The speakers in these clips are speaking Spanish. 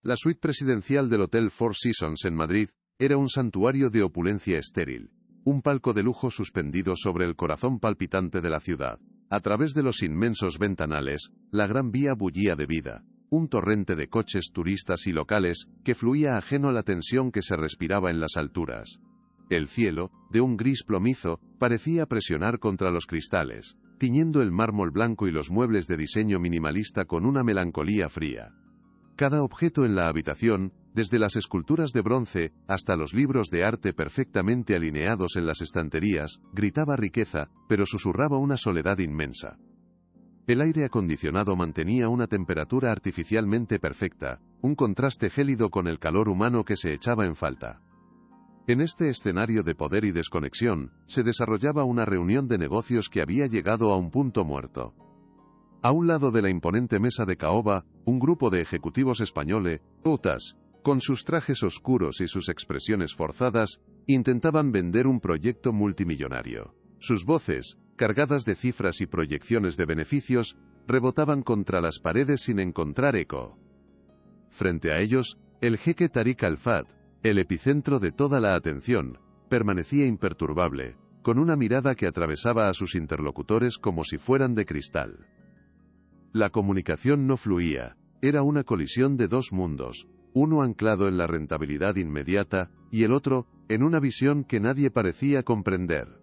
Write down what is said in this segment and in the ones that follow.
La suite presidencial del Hotel Four Seasons en Madrid era un santuario de opulencia estéril, un palco de lujo suspendido sobre el corazón palpitante de la ciudad. A través de los inmensos ventanales, la Gran Vía bullía de vida, un torrente de coches, turistas y locales, que fluía ajeno a la tensión que se respiraba en las alturas. El cielo, de un gris plomizo, parecía presionar contra los cristales, tiñendo el mármol blanco y los muebles de diseño minimalista con una melancolía fría. Cada objeto en la habitación, desde las esculturas de bronce hasta los libros de arte perfectamente alineados en las estanterías, gritaba riqueza, pero susurraba una soledad inmensa. El aire acondicionado mantenía una temperatura artificialmente perfecta, un contraste gélido con el calor humano que se echaba en falta. En este escenario de poder y desconexión, se desarrollaba una reunión de negocios que había llegado a un punto muerto. A un lado de la imponente mesa de caoba, un grupo de ejecutivos españoles, putas, con sus trajes oscuros y sus expresiones forzadas, intentaban vender un proyecto multimillonario. Sus voces, cargadas de cifras y proyecciones de beneficios, rebotaban contra las paredes sin encontrar eco. Frente a ellos, el jeque Tariq Al-Fahd, el epicentro de toda la atención, permanecía imperturbable, con una mirada que atravesaba a sus interlocutores como si fueran de cristal. La comunicación no fluía, era una colisión de dos mundos, uno anclado en la rentabilidad inmediata, y el otro, en una visión que nadie parecía comprender.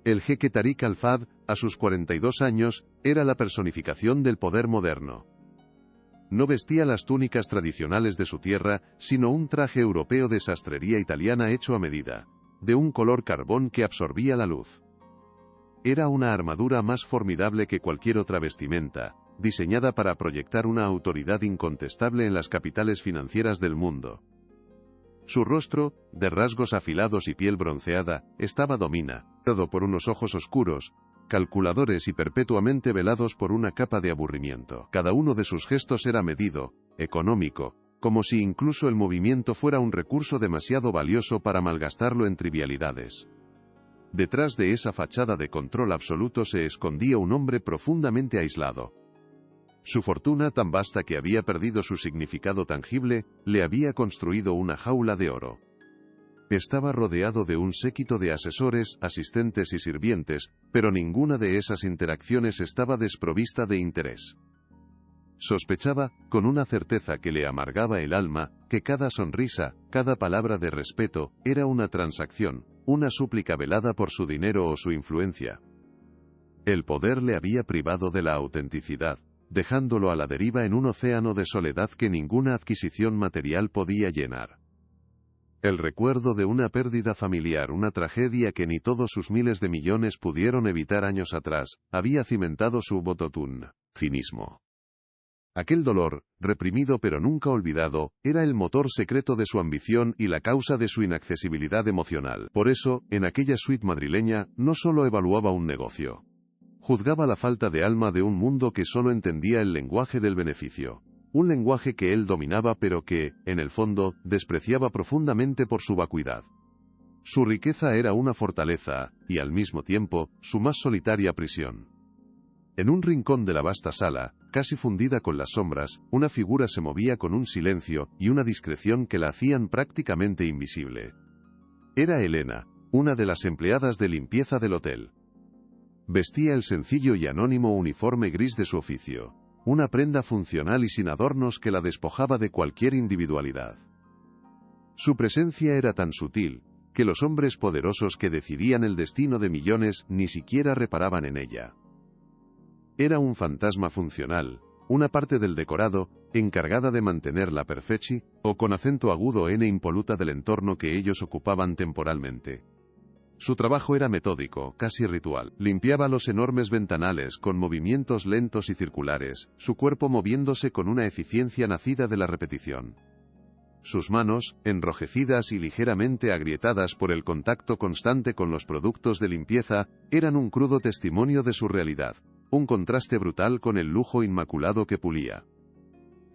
El jeque Tariq Al-Fahd, a sus 42 años, era la personificación del poder moderno. No vestía las túnicas tradicionales de su tierra, sino un traje europeo de sastrería italiana hecho a medida, de un color carbón que absorbía la luz. Era una armadura más formidable que cualquier otra vestimenta, diseñada para proyectar una autoridad incontestable en las capitales financieras del mundo. Su rostro, de rasgos afilados y piel bronceada, estaba dominado por unos ojos oscuros, calculadores y perpetuamente velados por una capa de aburrimiento. Cada uno de sus gestos era medido, económico, como si incluso el movimiento fuera un recurso demasiado valioso para malgastarlo en trivialidades. Detrás de esa fachada de control absoluto se escondía un hombre profundamente aislado. Su fortuna, tan vasta que había perdido su significado tangible, le había construido una jaula de oro. Estaba rodeado de un séquito de asesores, asistentes y sirvientes, pero ninguna de esas interacciones estaba desprovista de interés. Sospechaba, con una certeza que le amargaba el alma, que cada sonrisa, cada palabra de respeto, era una transacción, una súplica velada por su dinero o su influencia. El poder le había privado de la autenticidad, dejándolo a la deriva en un océano de soledad que ninguna adquisición material podía llenar. El recuerdo de una pérdida familiar, una tragedia que ni todos sus miles de millones pudieron evitar años atrás, había cimentado su bototún, cinismo. Aquel dolor, reprimido pero nunca olvidado, era el motor secreto de su ambición y la causa de su inaccesibilidad emocional. Por eso, en aquella suite madrileña, no solo evaluaba un negocio. Juzgaba la falta de alma de un mundo que solo entendía el lenguaje del beneficio. Un lenguaje que él dominaba pero que, en el fondo, despreciaba profundamente por su vacuidad. Su riqueza era una fortaleza, y al mismo tiempo, su más solitaria prisión. En un rincón de la vasta sala, casi fundida con las sombras, una figura se movía con un silencio y una discreción que la hacían prácticamente invisible. Era Elena, una de las empleadas de limpieza del hotel. Vestía el sencillo y anónimo uniforme gris de su oficio, una prenda funcional y sin adornos que la despojaba de cualquier individualidad. Su presencia era tan sutil, que los hombres poderosos que decidían el destino de millones ni siquiera reparaban en ella. Era un fantasma funcional, una parte del decorado, encargada de mantener la perfección, o con acento agudo n impoluta del entorno que ellos ocupaban temporalmente. Su trabajo era metódico, casi ritual. Limpiaba los enormes ventanales con movimientos lentos y circulares, su cuerpo moviéndose con una eficiencia nacida de la repetición. Sus manos, enrojecidas y ligeramente agrietadas por el contacto constante con los productos de limpieza, eran un crudo testimonio de su realidad. Un contraste brutal con el lujo inmaculado que pulía.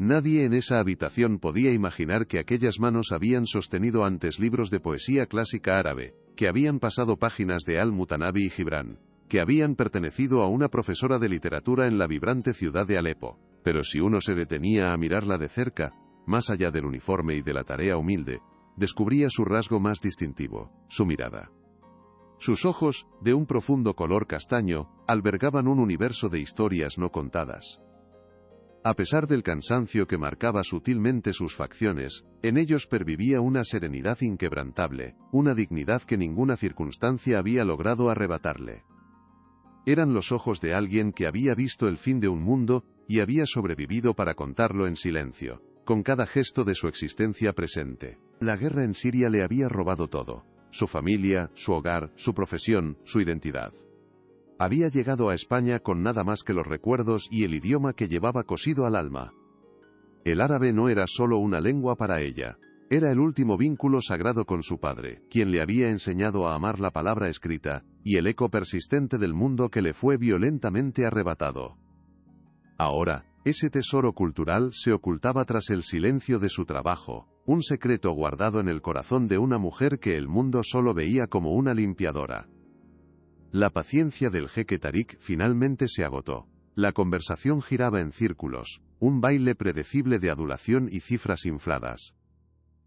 Nadie en esa habitación podía imaginar que aquellas manos habían sostenido antes libros de poesía clásica árabe, que habían pasado páginas de Al-Mutanabi y Gibran, que habían pertenecido a una profesora de literatura en la vibrante ciudad de Alepo. Pero si uno se detenía a mirarla de cerca, más allá del uniforme y de la tarea humilde, descubría su rasgo más distintivo, su mirada. Sus ojos, de un profundo color castaño, albergaban un universo de historias no contadas. A pesar del cansancio que marcaba sutilmente sus facciones, en ellos pervivía una serenidad inquebrantable, una dignidad que ninguna circunstancia había logrado arrebatarle. Eran los ojos de alguien que había visto el fin de un mundo y había sobrevivido para contarlo en silencio, con cada gesto de su existencia presente. La guerra en Siria le había robado todo: su familia, su hogar, su profesión, su identidad. Había llegado a España con nada más que los recuerdos y el idioma que llevaba cosido al alma. El árabe no era solo una lengua para ella, era el último vínculo sagrado con su padre, quien le había enseñado a amar la palabra escrita, y el eco persistente del mundo que le fue violentamente arrebatado. Ahora, ese tesoro cultural se ocultaba tras el silencio de su trabajo, un secreto guardado en el corazón de una mujer que el mundo solo veía como una limpiadora. La paciencia del jeque Tarik finalmente se agotó. La conversación giraba en círculos, un baile predecible de adulación y cifras infladas.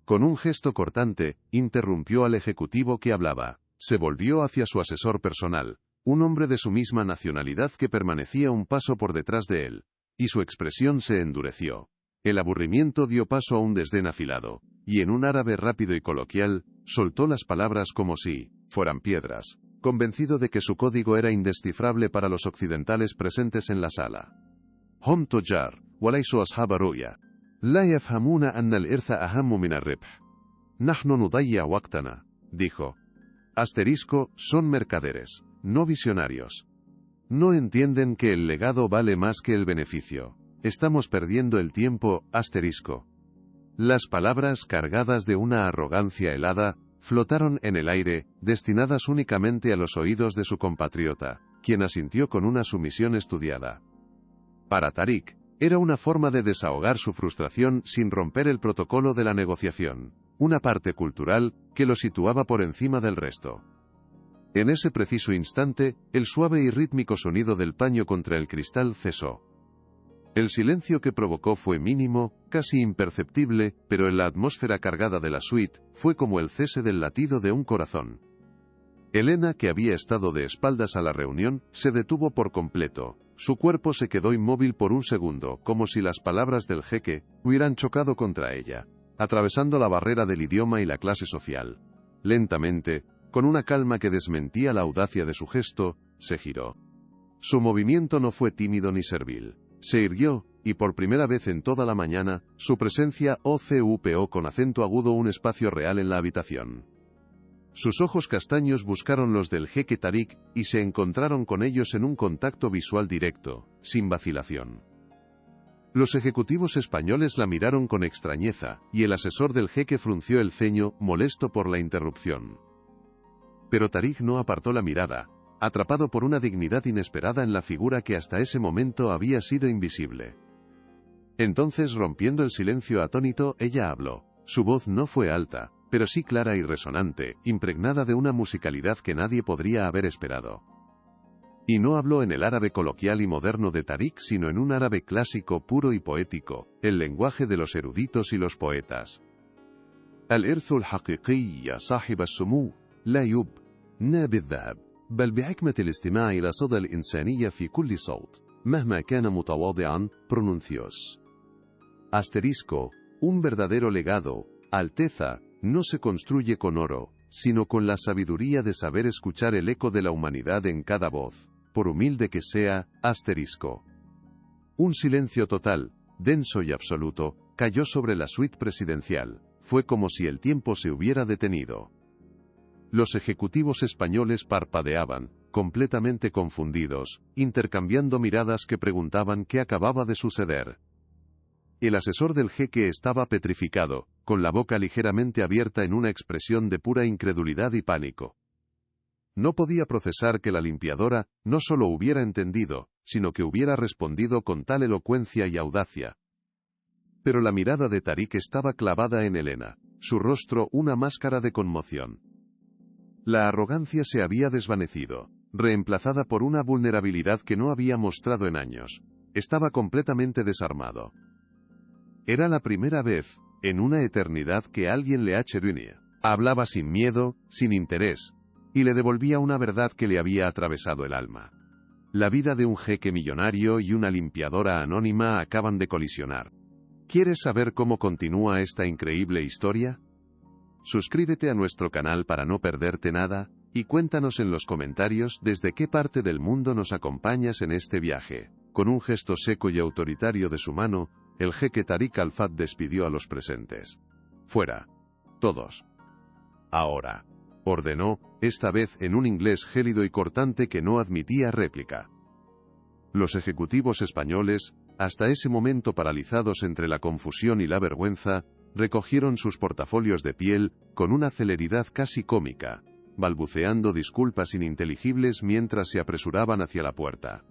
Con un gesto cortante, interrumpió al ejecutivo que hablaba. Se volvió hacia su asesor personal, un hombre de su misma nacionalidad que permanecía un paso por detrás de él, y su expresión se endureció. El aburrimiento dio paso a un desdén afilado, y en un árabe rápido y coloquial, soltó las palabras como si fueran piedras, convencido de que su código era indescifrable para los occidentales presentes en la sala. Hum tujar, walaysu ashab ru'ya. La yafhamuna anna al-irtha ahammu min ar-ribh. Nahnu nudayya waqtana, dijo. Asterisco, son mercaderes, no visionarios. No entienden que el legado vale más que el beneficio. Estamos perdiendo el tiempo, asterisco. Las palabras, cargadas de una arrogancia helada, flotaron en el aire, destinadas únicamente a los oídos de su compatriota, quien asintió con una sumisión estudiada. Para Tarik, era una forma de desahogar su frustración sin romper el protocolo de la negociación, una parte cultural que lo situaba por encima del resto. En ese preciso instante, el suave y rítmico sonido del paño contra el cristal cesó. El silencio que provocó fue mínimo, casi imperceptible, pero en la atmósfera cargada de la suite, fue como el cese del latido de un corazón. Elena, que había estado de espaldas a la reunión, se detuvo por completo. Su cuerpo se quedó inmóvil por un segundo, como si las palabras del jeque hubieran chocado contra ella, atravesando la barrera del idioma y la clase social. Lentamente, con una calma que desmentía la audacia de su gesto, se giró. Su movimiento no fue tímido ni servil. Se irguió, y por primera vez en toda la mañana, su presencia ocupó con acento agudo un espacio real en la habitación. Sus ojos castaños buscaron los del jeque Tarik, y se encontraron con ellos en un contacto visual directo, sin vacilación. Los ejecutivos españoles la miraron con extrañeza, y el asesor del jeque frunció el ceño, molesto por la interrupción. Pero Tarik no apartó la mirada, atrapado por una dignidad inesperada en la figura que hasta ese momento había sido invisible. Entonces, rompiendo el silencio atónito, ella habló. Su voz no fue alta, pero sí clara y resonante, impregnada de una musicalidad que nadie podría haber esperado. Y no habló en el árabe coloquial y moderno de Tarik, sino en un árabe clásico, puro y poético, el lenguaje de los eruditos y los poetas. Al-irthu al-haqiqi ya sahib as-sumu, la yubna bil-dhahab. بل بحكمة الاستماع إلى صدى الإنسانية في كل صوت مهما كان متواضعا pronuncios. Asterisco, un verdadero legado, Alteza, no se construye con oro, sino con la sabiduría de saber escuchar el eco de la humanidad en cada voz, por humilde que sea, asterisco. Un silencio total, denso y absoluto, cayó sobre la suite presidencial. Fue como si el tiempo se hubiera detenido. Los ejecutivos españoles parpadeaban, completamente confundidos, intercambiando miradas que preguntaban qué acababa de suceder. El asesor del jeque estaba petrificado, con la boca ligeramente abierta en una expresión de pura incredulidad y pánico. No podía procesar que la limpiadora no solo hubiera entendido, sino que hubiera respondido con tal elocuencia y audacia. Pero la mirada de Tarik estaba clavada en Elena, su rostro una máscara de conmoción. La arrogancia se había desvanecido, reemplazada por una vulnerabilidad que no había mostrado en años. Estaba completamente desarmado. Era la primera vez, en una eternidad, que alguien le venía. Hablaba sin miedo, sin interés, y le devolvía una verdad que le había atravesado el alma. La vida de un jeque millonario y una limpiadora anónima acaban de colisionar. ¿Quieres saber cómo continúa esta increíble historia? Suscríbete a nuestro canal para no perderte nada, y cuéntanos en los comentarios desde qué parte del mundo nos acompañas en este viaje. Con un gesto seco y autoritario de su mano, el jeque Tariq Al-Fat despidió a los presentes. «Fuera. Todos. Ahora», ordenó, esta vez en un inglés gélido y cortante que no admitía réplica. Los ejecutivos españoles, hasta ese momento paralizados entre la confusión y la vergüenza, recogieron sus portafolios de piel, con una celeridad casi cómica, balbuceando disculpas ininteligibles mientras se apresuraban hacia la puerta.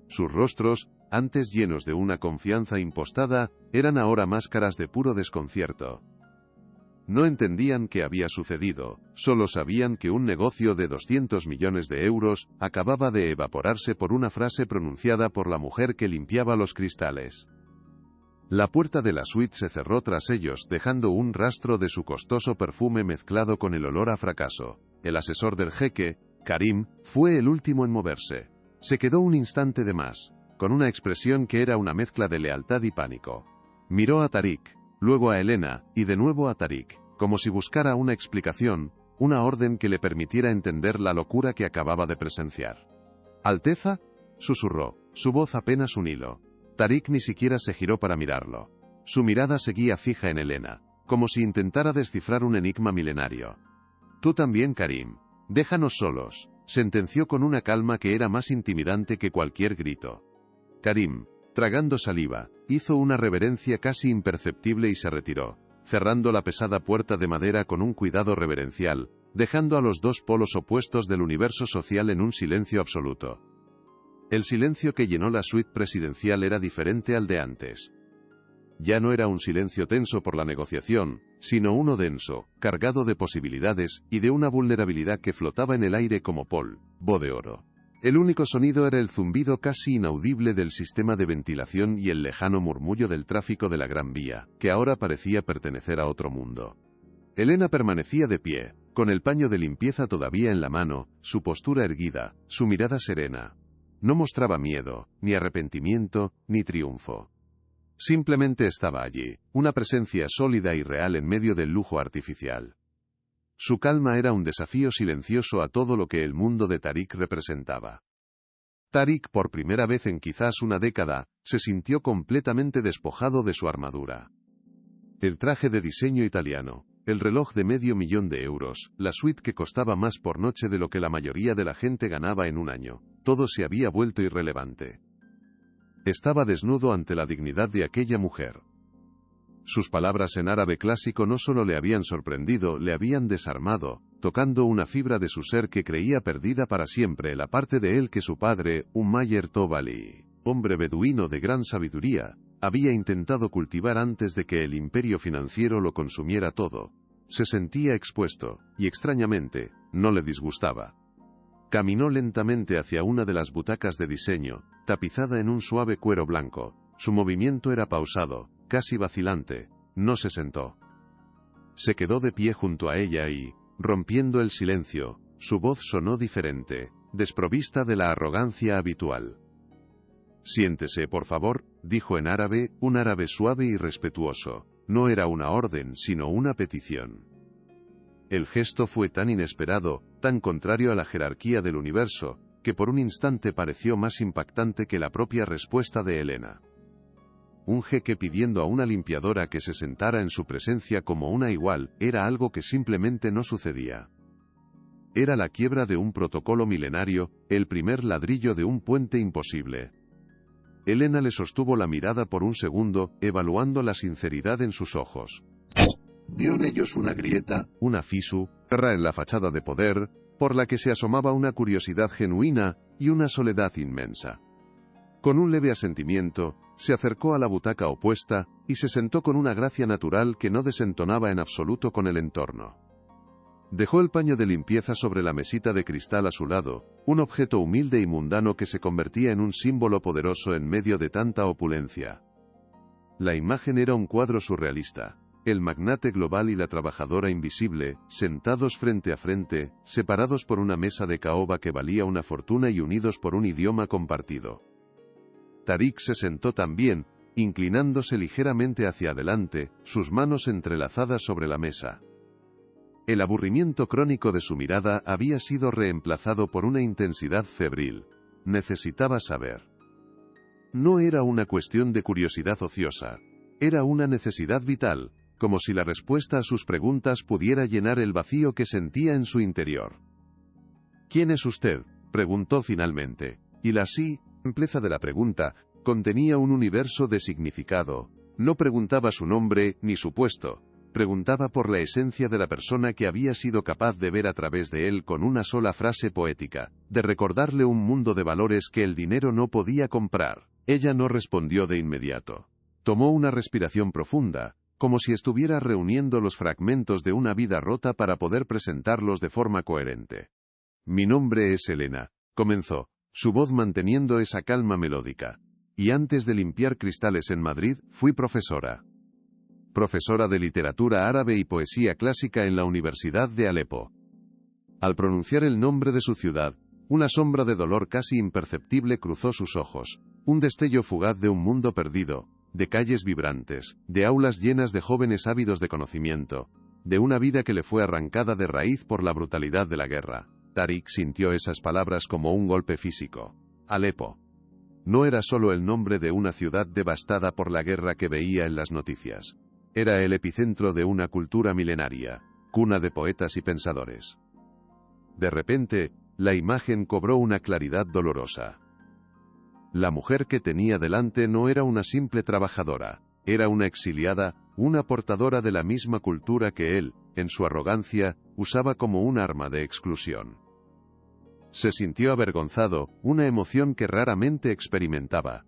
Sus rostros, antes llenos de una confianza impostada, eran ahora máscaras de puro desconcierto. No entendían qué había sucedido, solo sabían que un negocio de 200 millones de euros acababa de evaporarse por una frase pronunciada por la mujer que limpiaba los cristales. La puerta de la suite se cerró tras ellos, dejando un rastro de su costoso perfume mezclado con el olor a fracaso. El asesor del jeque, Karim, fue el último en moverse. Se quedó un instante de más, con una expresión que era una mezcla de lealtad y pánico. Miró a Tariq, luego a Elena, y de nuevo a Tariq, como si buscara una explicación, una orden que le permitiera entender la locura que acababa de presenciar. «¿Alteza?», susurró, su voz apenas un hilo. Tariq ni siquiera se giró para mirarlo. Su mirada seguía fija en Elena, como si intentara descifrar un enigma milenario. «Tú también, Karim. Déjanos solos», sentenció con una calma que era más intimidante que cualquier grito. Karim, tragando saliva, hizo una reverencia casi imperceptible y se retiró, cerrando la pesada puerta de madera con un cuidado reverencial, dejando a los dos polos opuestos del universo social en un silencio absoluto. El silencio que llenó la suite presidencial era diferente al de antes. Ya no era un silencio tenso por la negociación, sino uno denso, cargado de posibilidades y de una vulnerabilidad que flotaba en el aire como polvo de oro. El único sonido era el zumbido casi inaudible del sistema de ventilación y el lejano murmullo del tráfico de la Gran Vía, que ahora parecía pertenecer a otro mundo. Elena permanecía de pie, con el paño de limpieza todavía en la mano, su postura erguida, su mirada serena. No mostraba miedo, ni arrepentimiento, ni triunfo. Simplemente estaba allí, una presencia sólida y real en medio del lujo artificial. Su calma era un desafío silencioso a todo lo que el mundo de Tariq representaba. Tariq, por primera vez en quizás una década, se sintió completamente despojado de su armadura. El traje de diseño italiano, el reloj de €500,000, la suite que costaba más por noche de lo que la mayoría de la gente ganaba en un año, todo se había vuelto irrelevante. Estaba desnudo ante la dignidad de aquella mujer. Sus palabras en árabe clásico no solo le habían sorprendido, le habían desarmado, tocando una fibra de su ser que creía perdida para siempre, la parte de él que su padre, Umayr Tobali, hombre beduino de gran sabiduría, había intentado cultivar antes de que el imperio financiero lo consumiera todo. Se sentía expuesto, y extrañamente, no le disgustaba. Caminó lentamente hacia una de las butacas de diseño, tapizada en un suave cuero blanco. Su movimiento era pausado, casi vacilante. No se sentó. Se quedó de pie junto a ella y, rompiendo el silencio, su voz sonó diferente, desprovista de la arrogancia habitual. «Siéntese, por favor», dijo en árabe, un árabe suave y respetuoso. No era una orden, sino una petición. El gesto fue tan inesperado, tan contrario a la jerarquía del universo, que por un instante pareció más impactante que la propia respuesta de Elena. Un jeque pidiendo a una limpiadora que se sentara en su presencia como una igual, era algo que simplemente no sucedía. Era la quiebra de un protocolo milenario, el primer ladrillo de un puente imposible. Elena le sostuvo la mirada por un segundo, evaluando la sinceridad en sus ojos. Vio en ellos una grieta, una fisura en la fachada de poder, por la que se asomaba una curiosidad genuina y una soledad inmensa. Con un leve asentimiento, se acercó a la butaca opuesta y se sentó con una gracia natural que no desentonaba en absoluto con el entorno. Dejó el paño de limpieza sobre la mesita de cristal a su lado, un objeto humilde y mundano que se convertía en un símbolo poderoso en medio de tanta opulencia. La imagen era un cuadro surrealista. El magnate global y la trabajadora invisible, sentados frente a frente, separados por una mesa de caoba que valía una fortuna y unidos por un idioma compartido. Tariq se sentó también, inclinándose ligeramente hacia adelante, sus manos entrelazadas sobre la mesa. El aburrimiento crónico de su mirada había sido reemplazado por una intensidad febril. Necesitaba saber. No era una cuestión de curiosidad ociosa. Era una necesidad vital, como si la respuesta a sus preguntas pudiera llenar el vacío que sentía en su interior. ¿Quién es usted?, preguntó finalmente. Y la simpleza de la pregunta contenía un universo de significado. No preguntaba su nombre ni su puesto. Preguntaba por la esencia de la persona que había sido capaz de ver a través de él con una sola frase poética, de recordarle un mundo de valores que el dinero no podía comprar. Ella no respondió de inmediato. Tomó una respiración profunda, como si estuviera reuniendo los fragmentos de una vida rota para poder presentarlos de forma coherente. Mi nombre es Elena, comenzó, su voz manteniendo esa calma melódica. Y antes de limpiar cristales en Madrid, fui profesora. Profesora de literatura árabe y poesía clásica en la Universidad de Alepo. Al pronunciar el nombre de su ciudad, una sombra de dolor casi imperceptible cruzó sus ojos, un destello fugaz de un mundo perdido, de calles vibrantes, de aulas llenas de jóvenes ávidos de conocimiento, de una vida que le fue arrancada de raíz por la brutalidad de la guerra. Tariq sintió esas palabras como un golpe físico. Alepo. No era solo el nombre de una ciudad devastada por la guerra que veía en las noticias. Era el epicentro de una cultura milenaria, cuna de poetas y pensadores. De repente, la imagen cobró una claridad dolorosa. La mujer que tenía delante no era una simple trabajadora, era una exiliada, una portadora de la misma cultura que él, en su arrogancia, usaba como un arma de exclusión. Se sintió avergonzado, una emoción que raramente experimentaba.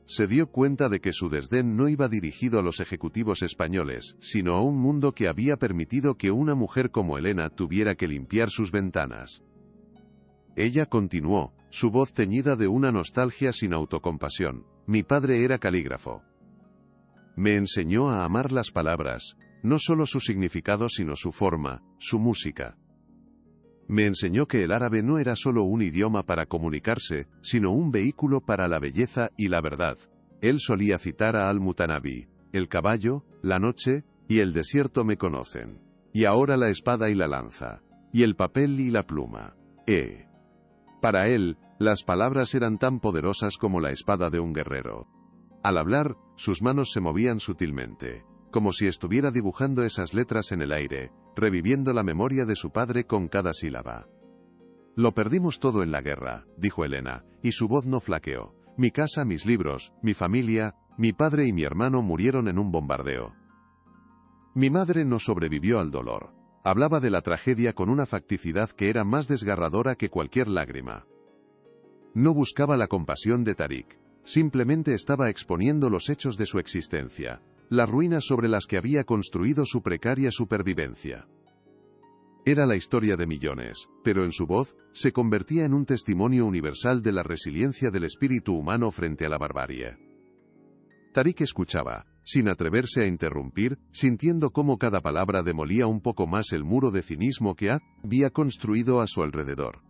Se dio cuenta de que su desdén no iba dirigido a los ejecutivos españoles, sino a un mundo que había permitido que una mujer como Elena tuviera que limpiar sus ventanas. Ella continuó, su voz teñida de una nostalgia sin autocompasión. Mi padre era calígrafo. Me enseñó a amar las palabras, no solo su significado sino su forma, su música. Me enseñó que el árabe no era solo un idioma para comunicarse, sino un vehículo para la belleza y la verdad. Él solía citar a Al-Mutanabi, el caballo, la noche, y el desierto me conocen. Y ahora la espada y la lanza, y el papel y la pluma. Para él, las palabras eran tan poderosas como la espada de un guerrero. Al hablar, sus manos se movían sutilmente, como si estuviera dibujando esas letras en el aire, reviviendo la memoria de su padre con cada sílaba. Lo perdimos todo en la guerra, dijo Elena, y su voz no flaqueó. Mi casa, mis libros, mi familia, mi padre y mi hermano murieron en un bombardeo. Mi madre no sobrevivió al dolor. Hablaba de la tragedia con una facticidad que era más desgarradora que cualquier lágrima. No buscaba la compasión de Tariq, simplemente estaba exponiendo los hechos de su existencia, las ruinas sobre las que había construido su precaria supervivencia. Era la historia de millones, pero en su voz, se convertía en un testimonio universal de la resiliencia del espíritu humano frente a la barbarie. Tariq escuchaba, sin atreverse a interrumpir, sintiendo cómo cada palabra demolía un poco más el muro de cinismo que había construido a su alrededor.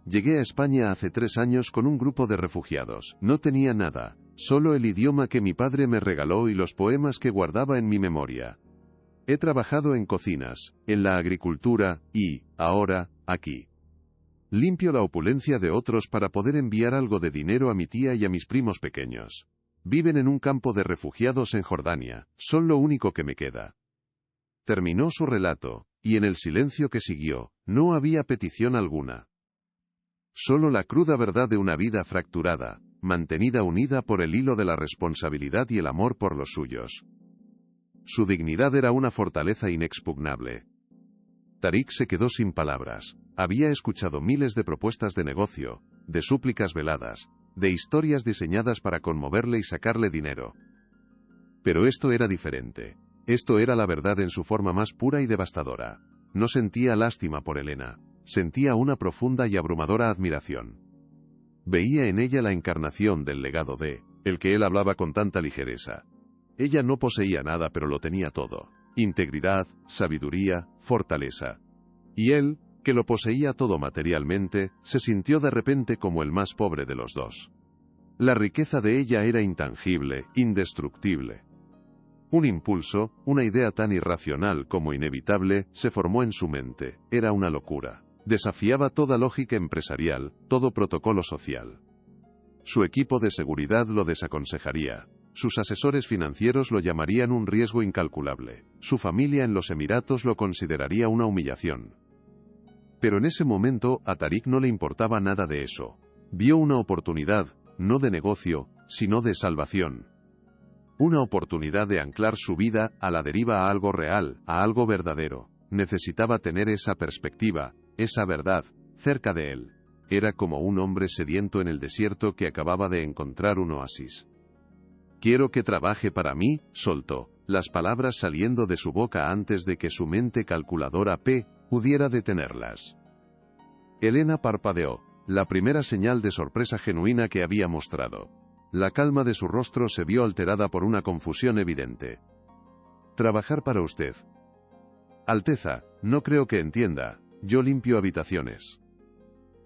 Llegué a España hace 3 años con un grupo de refugiados. No tenía nada, solo el idioma que mi padre me regaló y los poemas que guardaba en mi memoria. He trabajado en cocinas, en la agricultura, y, ahora, aquí. Limpio la opulencia de otros para poder enviar algo de dinero a mi tía y a mis primos pequeños. Viven en un campo de refugiados en Jordania, son lo único que me queda. Terminó su relato, y en el silencio que siguió, no había petición alguna. Solo la cruda verdad de una vida fracturada, mantenida unida por el hilo de la responsabilidad y el amor por los suyos. Su dignidad era una fortaleza inexpugnable. Tariq se quedó sin palabras. Había escuchado miles de propuestas de negocio, de súplicas veladas, de historias diseñadas para conmoverle y sacarle dinero. Pero esto era diferente. Esto era la verdad en su forma más pura y devastadora. No sentía lástima por Elena, sentía una profunda y abrumadora admiración. Veía en ella la encarnación del legado de el que él hablaba con tanta ligereza. Ella no poseía nada, pero lo tenía todo: integridad, sabiduría, fortaleza. Y él, que lo poseía todo materialmente, se sintió de repente como el más pobre de los dos. La riqueza de ella era intangible, indestructible. Un impulso, una idea tan irracional como inevitable, se formó en su mente. Era una locura. Desafiaba toda lógica empresarial, todo protocolo social. Su equipo de seguridad lo desaconsejaría. Sus asesores financieros lo llamarían un riesgo incalculable. Su familia en los Emiratos lo consideraría una humillación. Pero en ese momento a Tariq no le importaba nada de eso. Vio una oportunidad, no de negocio, sino de salvación. Una oportunidad de anclar su vida a la deriva a algo real, a algo verdadero. Necesitaba tener esa perspectiva, esa verdad, cerca de él. Era como un hombre sediento en el desierto que acababa de encontrar un oasis. «Quiero que trabaje para mí», soltó, las palabras saliendo de su boca antes de que su mente calculadora pudiera detenerlas. Elena parpadeó, la primera señal de sorpresa genuina que había mostrado. La calma de su rostro se vio alterada por una confusión evidente. «Trabajar para usted». «Alteza, no creo que entienda, yo limpio habitaciones».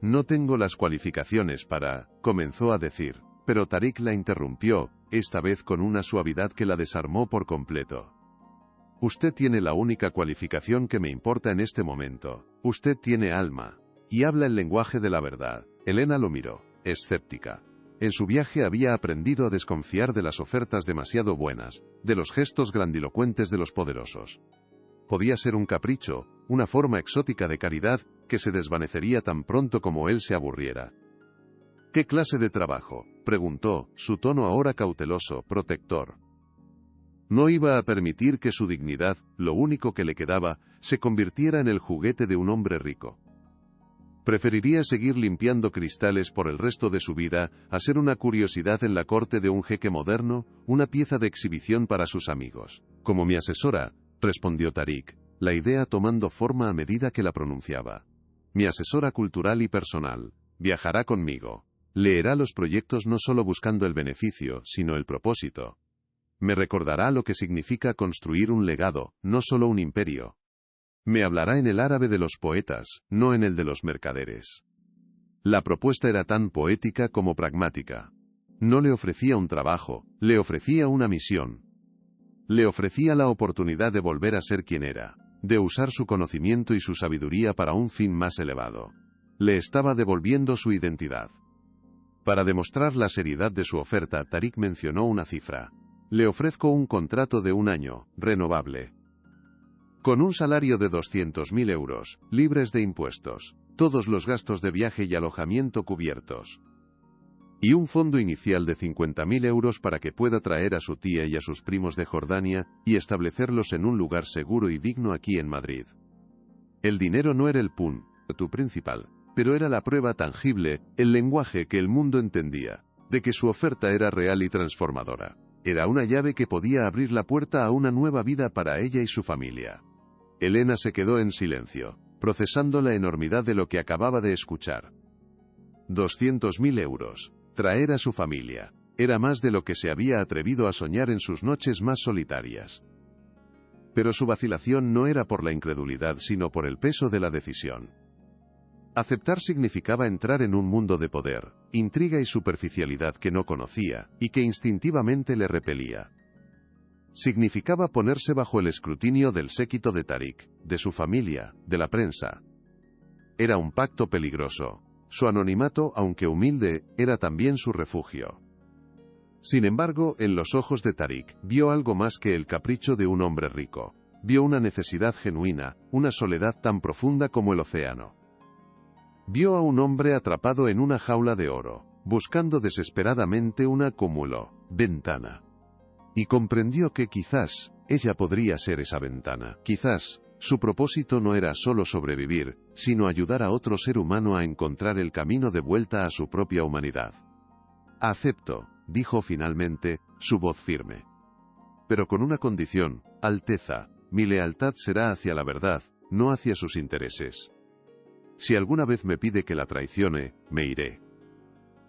«No tengo las cualificaciones para», comenzó a decir, pero Tariq la interrumpió, esta vez con una suavidad que la desarmó por completo. «Usted tiene la única cualificación que me importa en este momento. Usted tiene alma. Y habla el lenguaje de la verdad». Elena lo miró, escéptica. En su viaje había aprendido a desconfiar de las ofertas demasiado buenas, de los gestos grandilocuentes de los poderosos. Podía ser un capricho, una forma exótica de caridad, que se desvanecería tan pronto como él se aburriera. «¿Qué clase de trabajo?», preguntó, su tono ahora cauteloso, protector. No iba a permitir que su dignidad, lo único que le quedaba, se convirtiera en el juguete de un hombre rico. Preferiría seguir limpiando cristales por el resto de su vida, a ser una curiosidad en la corte de un jeque moderno, una pieza de exhibición para sus amigos. «Como mi asesora», respondió Tariq, la idea tomando forma a medida que la pronunciaba. «Mi asesora cultural y personal. Viajará conmigo. Leerá los proyectos no solo buscando el beneficio, sino el propósito. Me recordará lo que significa construir un legado, no solo un imperio. Me hablará en el árabe de los poetas, no en el de los mercaderes». La propuesta era tan poética como pragmática. No le ofrecía un trabajo, le ofrecía una misión. Le ofrecía la oportunidad de volver a ser quien era, de usar su conocimiento y su sabiduría para un fin más elevado. Le estaba devolviendo su identidad. Para demostrar la seriedad de su oferta, Tariq mencionó una cifra. «Le ofrezco un contrato de 1 año, renovable. Con un salario de 200.000 euros, libres de impuestos, todos los gastos de viaje y alojamiento cubiertos. Y un fondo inicial de 50.000 euros para que pueda traer a su tía y a sus primos de Jordania, y establecerlos en un lugar seguro y digno aquí en Madrid». El dinero no era el punto principal, pero era la prueba tangible, el lenguaje que el mundo entendía, de que su oferta era real y transformadora. Era una llave que podía abrir la puerta a una nueva vida para ella y su familia. Elena se quedó en silencio, procesando la enormidad de lo que acababa de escuchar. 200.000 euros. Traer a su familia. Era más de lo que se había atrevido a soñar en sus noches más solitarias. Pero su vacilación no era por la incredulidad, sino por el peso de la decisión. Aceptar significaba entrar en un mundo de poder, intriga y superficialidad que no conocía, y que instintivamente le repelía. Significaba ponerse bajo el escrutinio del séquito de Tariq, de su familia, de la prensa. Era un pacto peligroso. Su anonimato, aunque humilde, era también su refugio. Sin embargo, en los ojos de Tariq, vio algo más que el capricho de un hombre rico. Vio una necesidad genuina, una soledad tan profunda como el océano. Vio a un hombre atrapado en una jaula de oro, buscando desesperadamente una ventana. Y comprendió que quizás, ella podría ser esa ventana. Quizás, su propósito no era solo sobrevivir, sino ayudar a otro ser humano a encontrar el camino de vuelta a su propia humanidad. «Acepto», dijo finalmente, su voz firme. «Pero con una condición, Alteza, mi lealtad será hacia la verdad, no hacia sus intereses. Si alguna vez me pide que la traicione, me iré».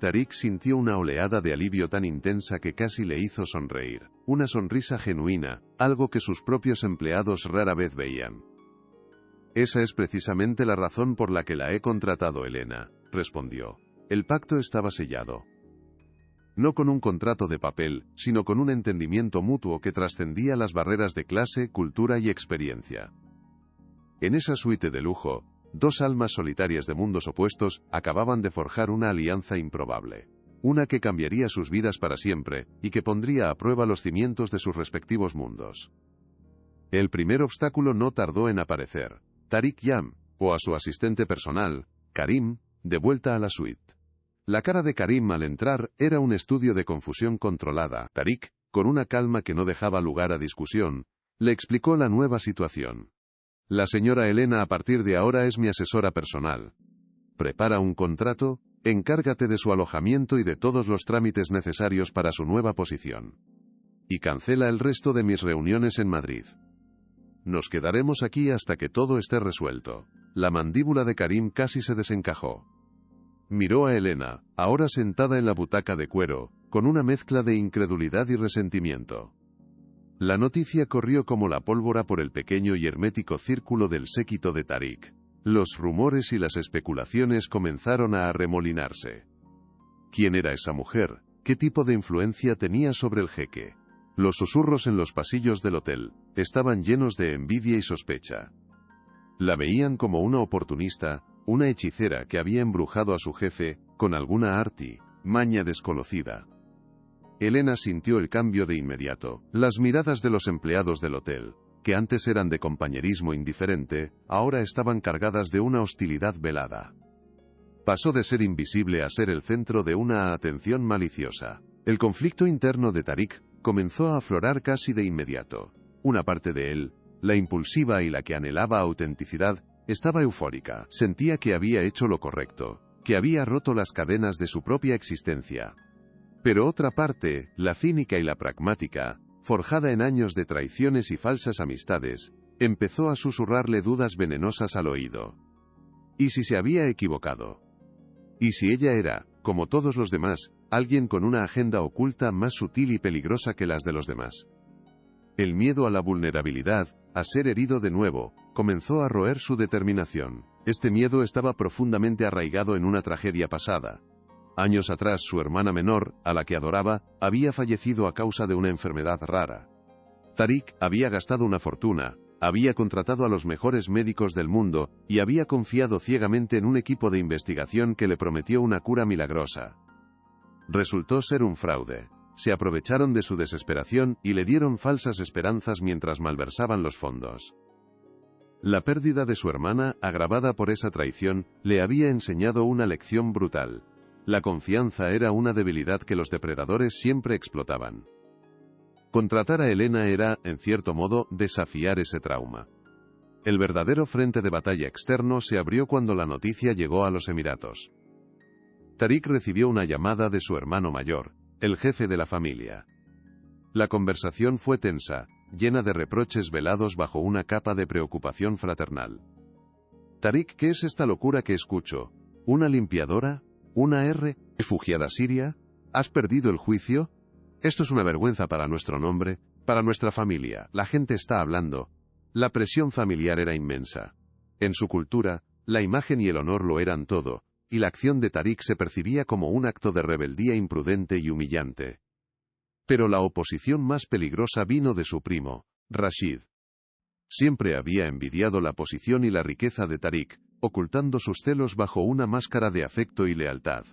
Tariq sintió una oleada de alivio tan intensa que casi le hizo sonreír. una sonrisa genuina, algo que sus propios empleados rara vez veían. «Esa es precisamente la razón por la que la he contratado, Elena», respondió. El pacto estaba sellado. No con un contrato de papel, sino con un entendimiento mutuo que trascendía las barreras de clase, cultura y experiencia. En esa suite de lujo, dos almas solitarias de mundos opuestos acababan de forjar una alianza improbable. Una que cambiaría sus vidas para siempre, y que pondría a prueba los cimientos de sus respectivos mundos. El primer obstáculo no tardó en aparecer. Tariq Yam, o a su asistente personal, Karim, de vuelta a la suite. La cara de Karim al entrar era un estudio de confusión controlada. Tariq, con una calma que no dejaba lugar a discusión, le explicó la nueva situación. «La señora Elena a partir de ahora es mi asesora personal. Prepara un contrato, encárgate de su alojamiento y de todos los trámites necesarios para su nueva posición. Y cancela el resto de mis reuniones en Madrid. Nos quedaremos aquí hasta que todo esté resuelto». La mandíbula de Karim casi se desencajó. Miró a Elena, ahora sentada en la butaca de cuero, con una mezcla de incredulidad y resentimiento. La noticia corrió como la pólvora por el pequeño y hermético círculo del séquito de Tariq. Los rumores y las especulaciones comenzaron a arremolinarse. ¿Quién era esa mujer? ¿Qué tipo de influencia tenía sobre el jeque? Los susurros en los pasillos del hotel estaban llenos de envidia y sospecha. La veían como una oportunista, una hechicera que había embrujado a su jefe, con alguna maña desconocida. Elena sintió el cambio de inmediato. Las miradas de los empleados del hotel, que antes eran de compañerismo indiferente, ahora estaban cargadas de una hostilidad velada. Pasó de ser invisible a ser el centro de una atención maliciosa. El conflicto interno de Tariq comenzó a aflorar casi de inmediato. Una parte de él, la impulsiva y la que anhelaba autenticidad, estaba eufórica. Sentía que había hecho lo correcto, que había roto las cadenas de su propia existencia. Pero otra parte, la cínica y la pragmática, forjada en años de traiciones y falsas amistades, empezó a susurrarle dudas venenosas al oído. ¿Y si se había equivocado? ¿Y si ella era, como todos los demás, alguien con una agenda oculta más sutil y peligrosa que las de los demás? El miedo a la vulnerabilidad, a ser herido de nuevo, comenzó a roer su determinación. Este miedo estaba profundamente arraigado en una tragedia pasada. Años atrás su hermana menor, a la que adoraba, había fallecido a causa de una enfermedad rara. Tariq había gastado una fortuna, había contratado a los mejores médicos del mundo, y había confiado ciegamente en un equipo de investigación que le prometió una cura milagrosa. Resultó ser un fraude. Se aprovecharon de su desesperación y le dieron falsas esperanzas mientras malversaban los fondos. La pérdida de su hermana, agravada por esa traición, le había enseñado una lección brutal. La confianza era una debilidad que los depredadores siempre explotaban. Contratar a Elena era, en cierto modo, desafiar ese trauma. El verdadero frente de batalla externo se abrió cuando la noticia llegó a los Emiratos. Tariq recibió una llamada de su hermano mayor, el jefe de la familia. La conversación fue tensa, llena de reproches velados bajo una capa de preocupación fraternal. «Tariq, ¿qué es esta locura que escucho? ¿Una limpiadora? ¿Una refugiada siria? ¿Has perdido el juicio? Esto es una vergüenza para nuestro nombre, para nuestra familia. La gente está hablando». La presión familiar era inmensa. En su cultura, la imagen y el honor lo eran todo, y la acción de Tariq se percibía como un acto de rebeldía imprudente y humillante. Pero la oposición más peligrosa vino de su primo, Rashid. Siempre había envidiado la posición y la riqueza de Tariq, ocultando sus celos bajo una máscara de afecto y lealtad.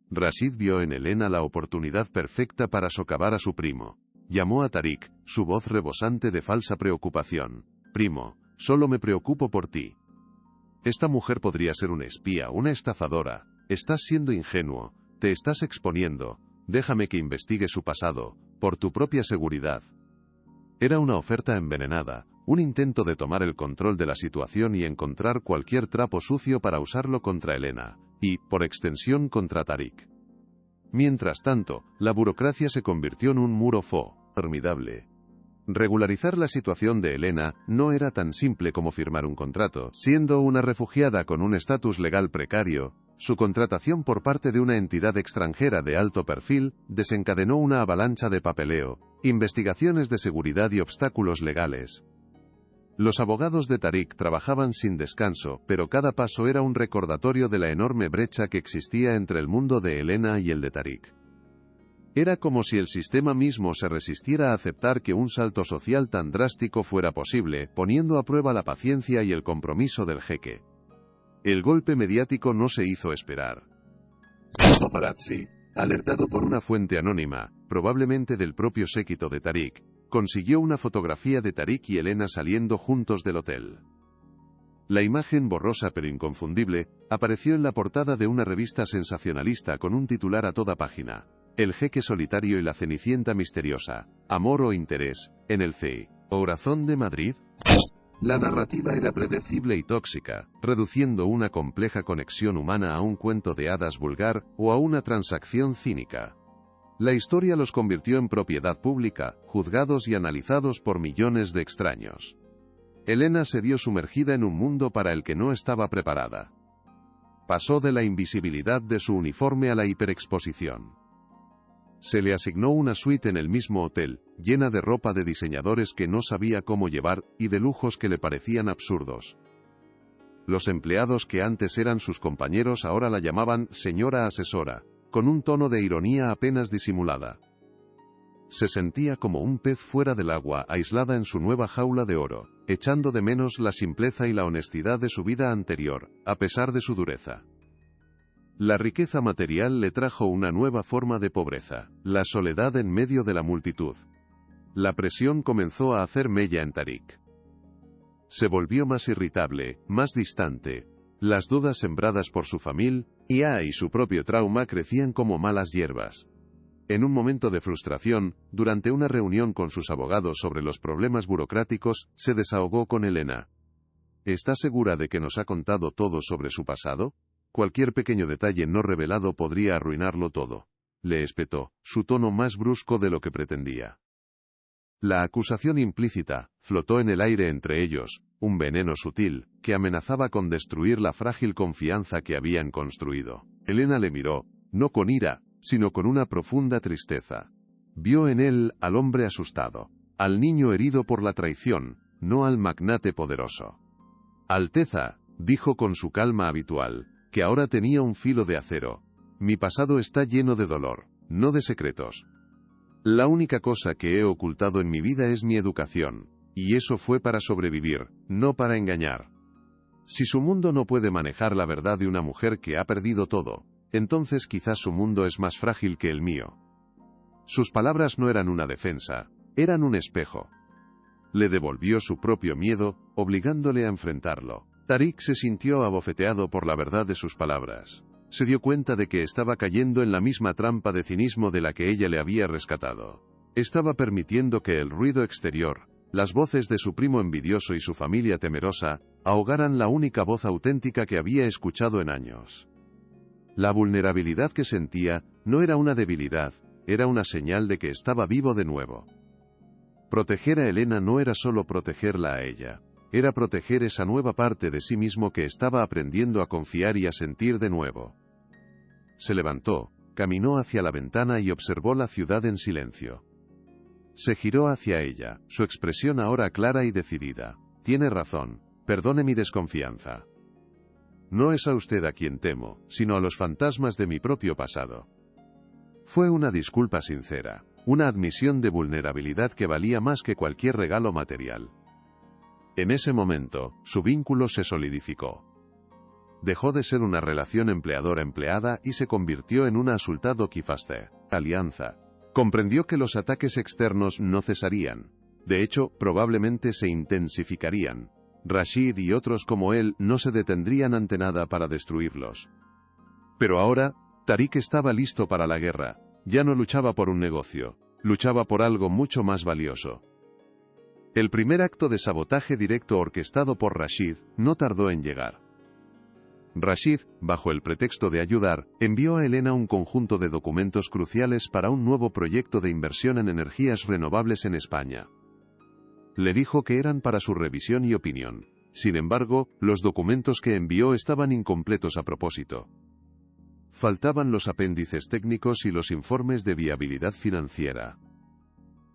Rashid vio en Elena la oportunidad perfecta para socavar a su primo. Llamó a Tariq, su voz rebosante de falsa preocupación. «Primo, solo me preocupo por ti. Esta mujer podría ser una espía, una estafadora. Estás siendo ingenuo, te estás exponiendo. Déjame que investigue su pasado, por tu propia seguridad». Era una oferta envenenada, un intento de tomar el control de la situación y encontrar cualquier trapo sucio para usarlo contra Elena, y, por extensión, contra Tariq. Mientras tanto, la burocracia se convirtió en un muro formidable. Regularizar la situación de Elena no era tan simple como firmar un contrato. Siendo una refugiada con un estatus legal precario, su contratación por parte de una entidad extranjera de alto perfil desencadenó una avalancha de papeleo, Investigaciones de seguridad y obstáculos legales. Los abogados de Tariq trabajaban sin descanso, pero cada paso era un recordatorio de la enorme brecha que existía entre el mundo de Elena y el de Tariq. Era como si el sistema mismo se resistiera a aceptar que un salto social tan drástico fuera posible, poniendo a prueba la paciencia y el compromiso del jeque. El golpe mediático no se hizo esperar. Paparazzi, alertado por una fuente anónima, probablemente del propio séquito de Tariq, consiguió una fotografía de Tariq y Elena saliendo juntos del hotel. La imagen borrosa pero inconfundible apareció en la portada de una revista sensacionalista con un titular a toda página: El jeque solitario y la cenicienta misteriosa, amor o interés, en el corazón de Madrid. La narrativa era predecible y tóxica, reduciendo una compleja conexión humana a un cuento de hadas vulgar o a una transacción cínica. La historia los convirtió en propiedad pública, juzgados y analizados por millones de extraños. Elena se vio sumergida en un mundo para el que no estaba preparada. Pasó de la invisibilidad de su uniforme a la hiperexposición. Se le asignó una suite en el mismo hotel, llena de ropa de diseñadores que no sabía cómo llevar y de lujos que le parecían absurdos. Los empleados que antes eran sus compañeros ahora la llamaban señora asesora, con un tono de ironía apenas disimulada. Se sentía como un pez fuera del agua, aislada en su nueva jaula de oro, echando de menos la simpleza y la honestidad de su vida anterior, a pesar de su dureza. La riqueza material le trajo una nueva forma de pobreza, la soledad en medio de la multitud. La presión comenzó a hacer mella en Tariq. Se volvió más irritable, más distante. Las dudas sembradas por su familia y su propio trauma crecían como malas hierbas. En un momento de frustración, durante una reunión con sus abogados sobre los problemas burocráticos, se desahogó con Elena. ¿Está segura de que nos ha contado todo sobre su pasado? Cualquier pequeño detalle no revelado podría arruinarlo todo. Le espetó, su tono más brusco de lo que pretendía. La acusación implícita flotó en el aire entre ellos, un veneno sutil, que amenazaba con destruir la frágil confianza que habían construido. Elena le miró, no con ira, sino con una profunda tristeza. Vio en él al hombre asustado, al niño herido por la traición, no al magnate poderoso. Alteza, dijo con su calma habitual, que ahora tenía un filo de acero. Mi pasado está lleno de dolor, no de secretos. La única cosa que he ocultado en mi vida es mi educación, y eso fue para sobrevivir, no para engañar. Si su mundo no puede manejar la verdad de una mujer que ha perdido todo, entonces quizás su mundo es más frágil que el mío. Sus palabras no eran una defensa, eran un espejo. Le devolvió su propio miedo, obligándole a enfrentarlo. Tariq se sintió abofeteado por la verdad de sus palabras. Se dio cuenta de que estaba cayendo en la misma trampa de cinismo de la que ella le había rescatado. Estaba permitiendo que el ruido exterior, las voces de su primo envidioso y su familia temerosa, ahogaran la única voz auténtica que había escuchado en años. La vulnerabilidad que sentía no era una debilidad, era una señal de que estaba vivo de nuevo. Proteger a Elena no era solo protegerla a ella, era proteger esa nueva parte de sí mismo que estaba aprendiendo a confiar y a sentir de nuevo. Se levantó, caminó hacia la ventana y observó la ciudad en silencio. Se giró hacia ella, su expresión ahora clara y decidida. Tiene razón, perdone mi desconfianza. No es a usted a quien temo, sino a los fantasmas de mi propio pasado. Fue una disculpa sincera, una admisión de vulnerabilidad que valía más que cualquier regalo material. En ese momento, su vínculo se solidificó. Dejó de ser una relación empleador-empleada y se convirtió en una asultado-kifaste, alianza. Comprendió que los ataques externos no cesarían. De hecho, probablemente se intensificarían. Rashid y otros como él no se detendrían ante nada para destruirlos. Pero ahora, Tariq estaba listo para la guerra. Ya no luchaba por un negocio, luchaba por algo mucho más valioso. El primer acto de sabotaje directo orquestado por Rashid no tardó en llegar. Rashid, bajo el pretexto de ayudar, envió a Elena un conjunto de documentos cruciales para un nuevo proyecto de inversión en energías renovables en España. Le dijo que eran para su revisión y opinión. Sin embargo, los documentos que envió estaban incompletos a propósito. Faltaban los apéndices técnicos y los informes de viabilidad financiera.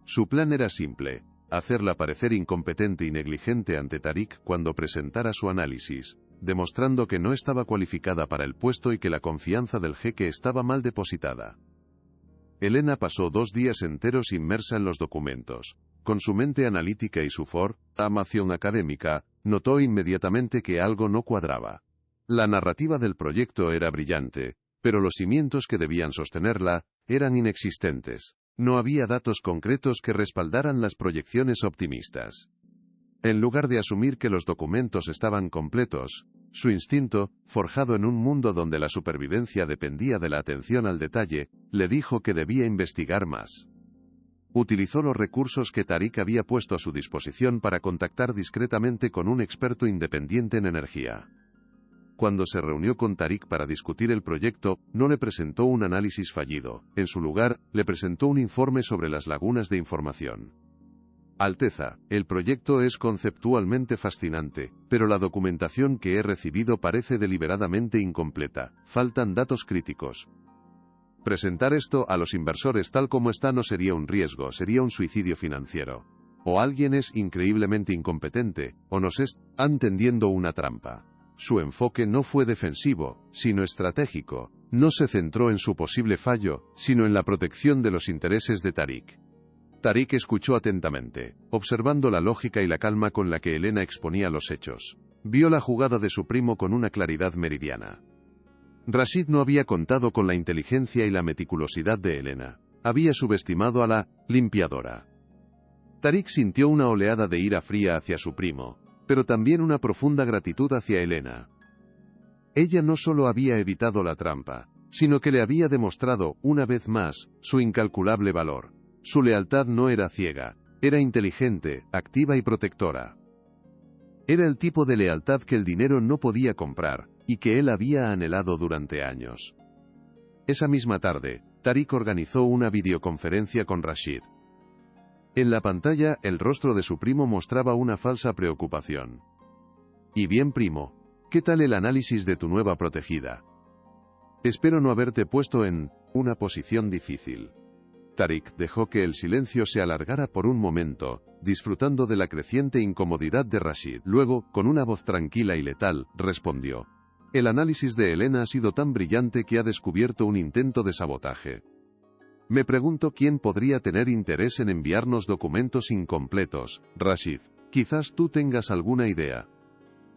Su plan era simple: hacerla parecer incompetente y negligente ante Tariq cuando presentara su análisis, demostrando que no estaba cualificada para el puesto y que la confianza del jeque estaba mal depositada. Elena pasó 2 días enteros inmersa en los documentos. Con su mente analítica y su formación académica, notó inmediatamente que algo no cuadraba. La narrativa del proyecto era brillante, pero los cimientos que debían sostenerla eran inexistentes. No había datos concretos que respaldaran las proyecciones optimistas. En lugar de asumir que los documentos estaban completos, su instinto, forjado en un mundo donde la supervivencia dependía de la atención al detalle, le dijo que debía investigar más. Utilizó los recursos que Tariq había puesto a su disposición para contactar discretamente con un experto independiente en energía. Cuando se reunió con Tariq para discutir el proyecto, no le presentó un análisis fallido. En su lugar, le presentó un informe sobre las lagunas de información. Alteza, el proyecto es conceptualmente fascinante, pero la documentación que he recibido parece deliberadamente incompleta. Faltan datos críticos. Presentar esto a los inversores tal como está no sería un riesgo, sería un suicidio financiero. O alguien es increíblemente incompetente, o nos están tendiendo una trampa. Su enfoque no fue defensivo, sino estratégico. No se centró en su posible fallo, sino en la protección de los intereses de Tariq. Tariq escuchó atentamente, observando la lógica y la calma con la que Elena exponía los hechos. Vio la jugada de su primo con una claridad meridiana. Rashid no había contado con la inteligencia y la meticulosidad de Elena. Había subestimado a la limpiadora. Tariq sintió una oleada de ira fría hacia su primo, pero también una profunda gratitud hacia Elena. Ella no solo había evitado la trampa, sino que le había demostrado, una vez más, su incalculable valor. Su lealtad no era ciega, era inteligente, activa y protectora. Era el tipo de lealtad que el dinero no podía comprar, y que él había anhelado durante años. Esa misma tarde, Tariq organizó una videoconferencia con Rashid. En la pantalla, el rostro de su primo mostraba una falsa preocupación. «Y bien, primo, ¿qué tal el análisis de tu nueva protegida? Espero no haberte puesto en una posición difícil». Tariq dejó que el silencio se alargara por un momento, disfrutando de la creciente incomodidad de Rashid. Luego, con una voz tranquila y letal, respondió: «El análisis de Elena ha sido tan brillante que ha descubierto un intento de sabotaje. Me pregunto quién podría tener interés en enviarnos documentos incompletos. Rashid, quizás tú tengas alguna idea».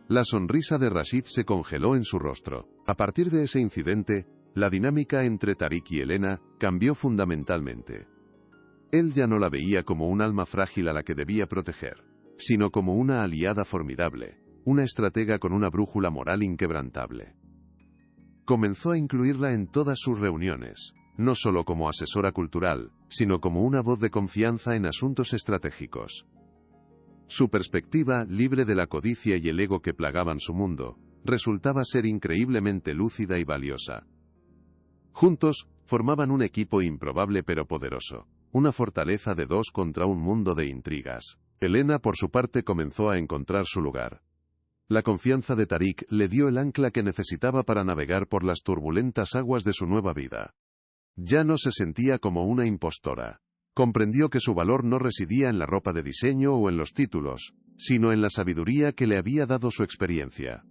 La sonrisa de Rashid se congeló en su rostro. A partir de ese incidente, la dinámica entre Tariq y Elena cambió fundamentalmente. Él ya no la veía como un alma frágil a la que debía proteger, sino como una aliada formidable, una estratega con una brújula moral inquebrantable. Comenzó a incluirla en todas sus reuniones, no solo como asesora cultural, sino como una voz de confianza en asuntos estratégicos. Su perspectiva, libre de la codicia y el ego que plagaban su mundo, resultaba ser increíblemente lúcida y valiosa. Juntos, formaban un equipo improbable pero poderoso, una fortaleza de dos contra un mundo de intrigas. Elena, por su parte, comenzó a encontrar su lugar. La confianza de Tariq le dio el ancla que necesitaba para navegar por las turbulentas aguas de su nueva vida. Ya no se sentía como una impostora. Comprendió que su valor no residía en la ropa de diseño o en los títulos, sino en la sabiduría que le había dado su experiencia.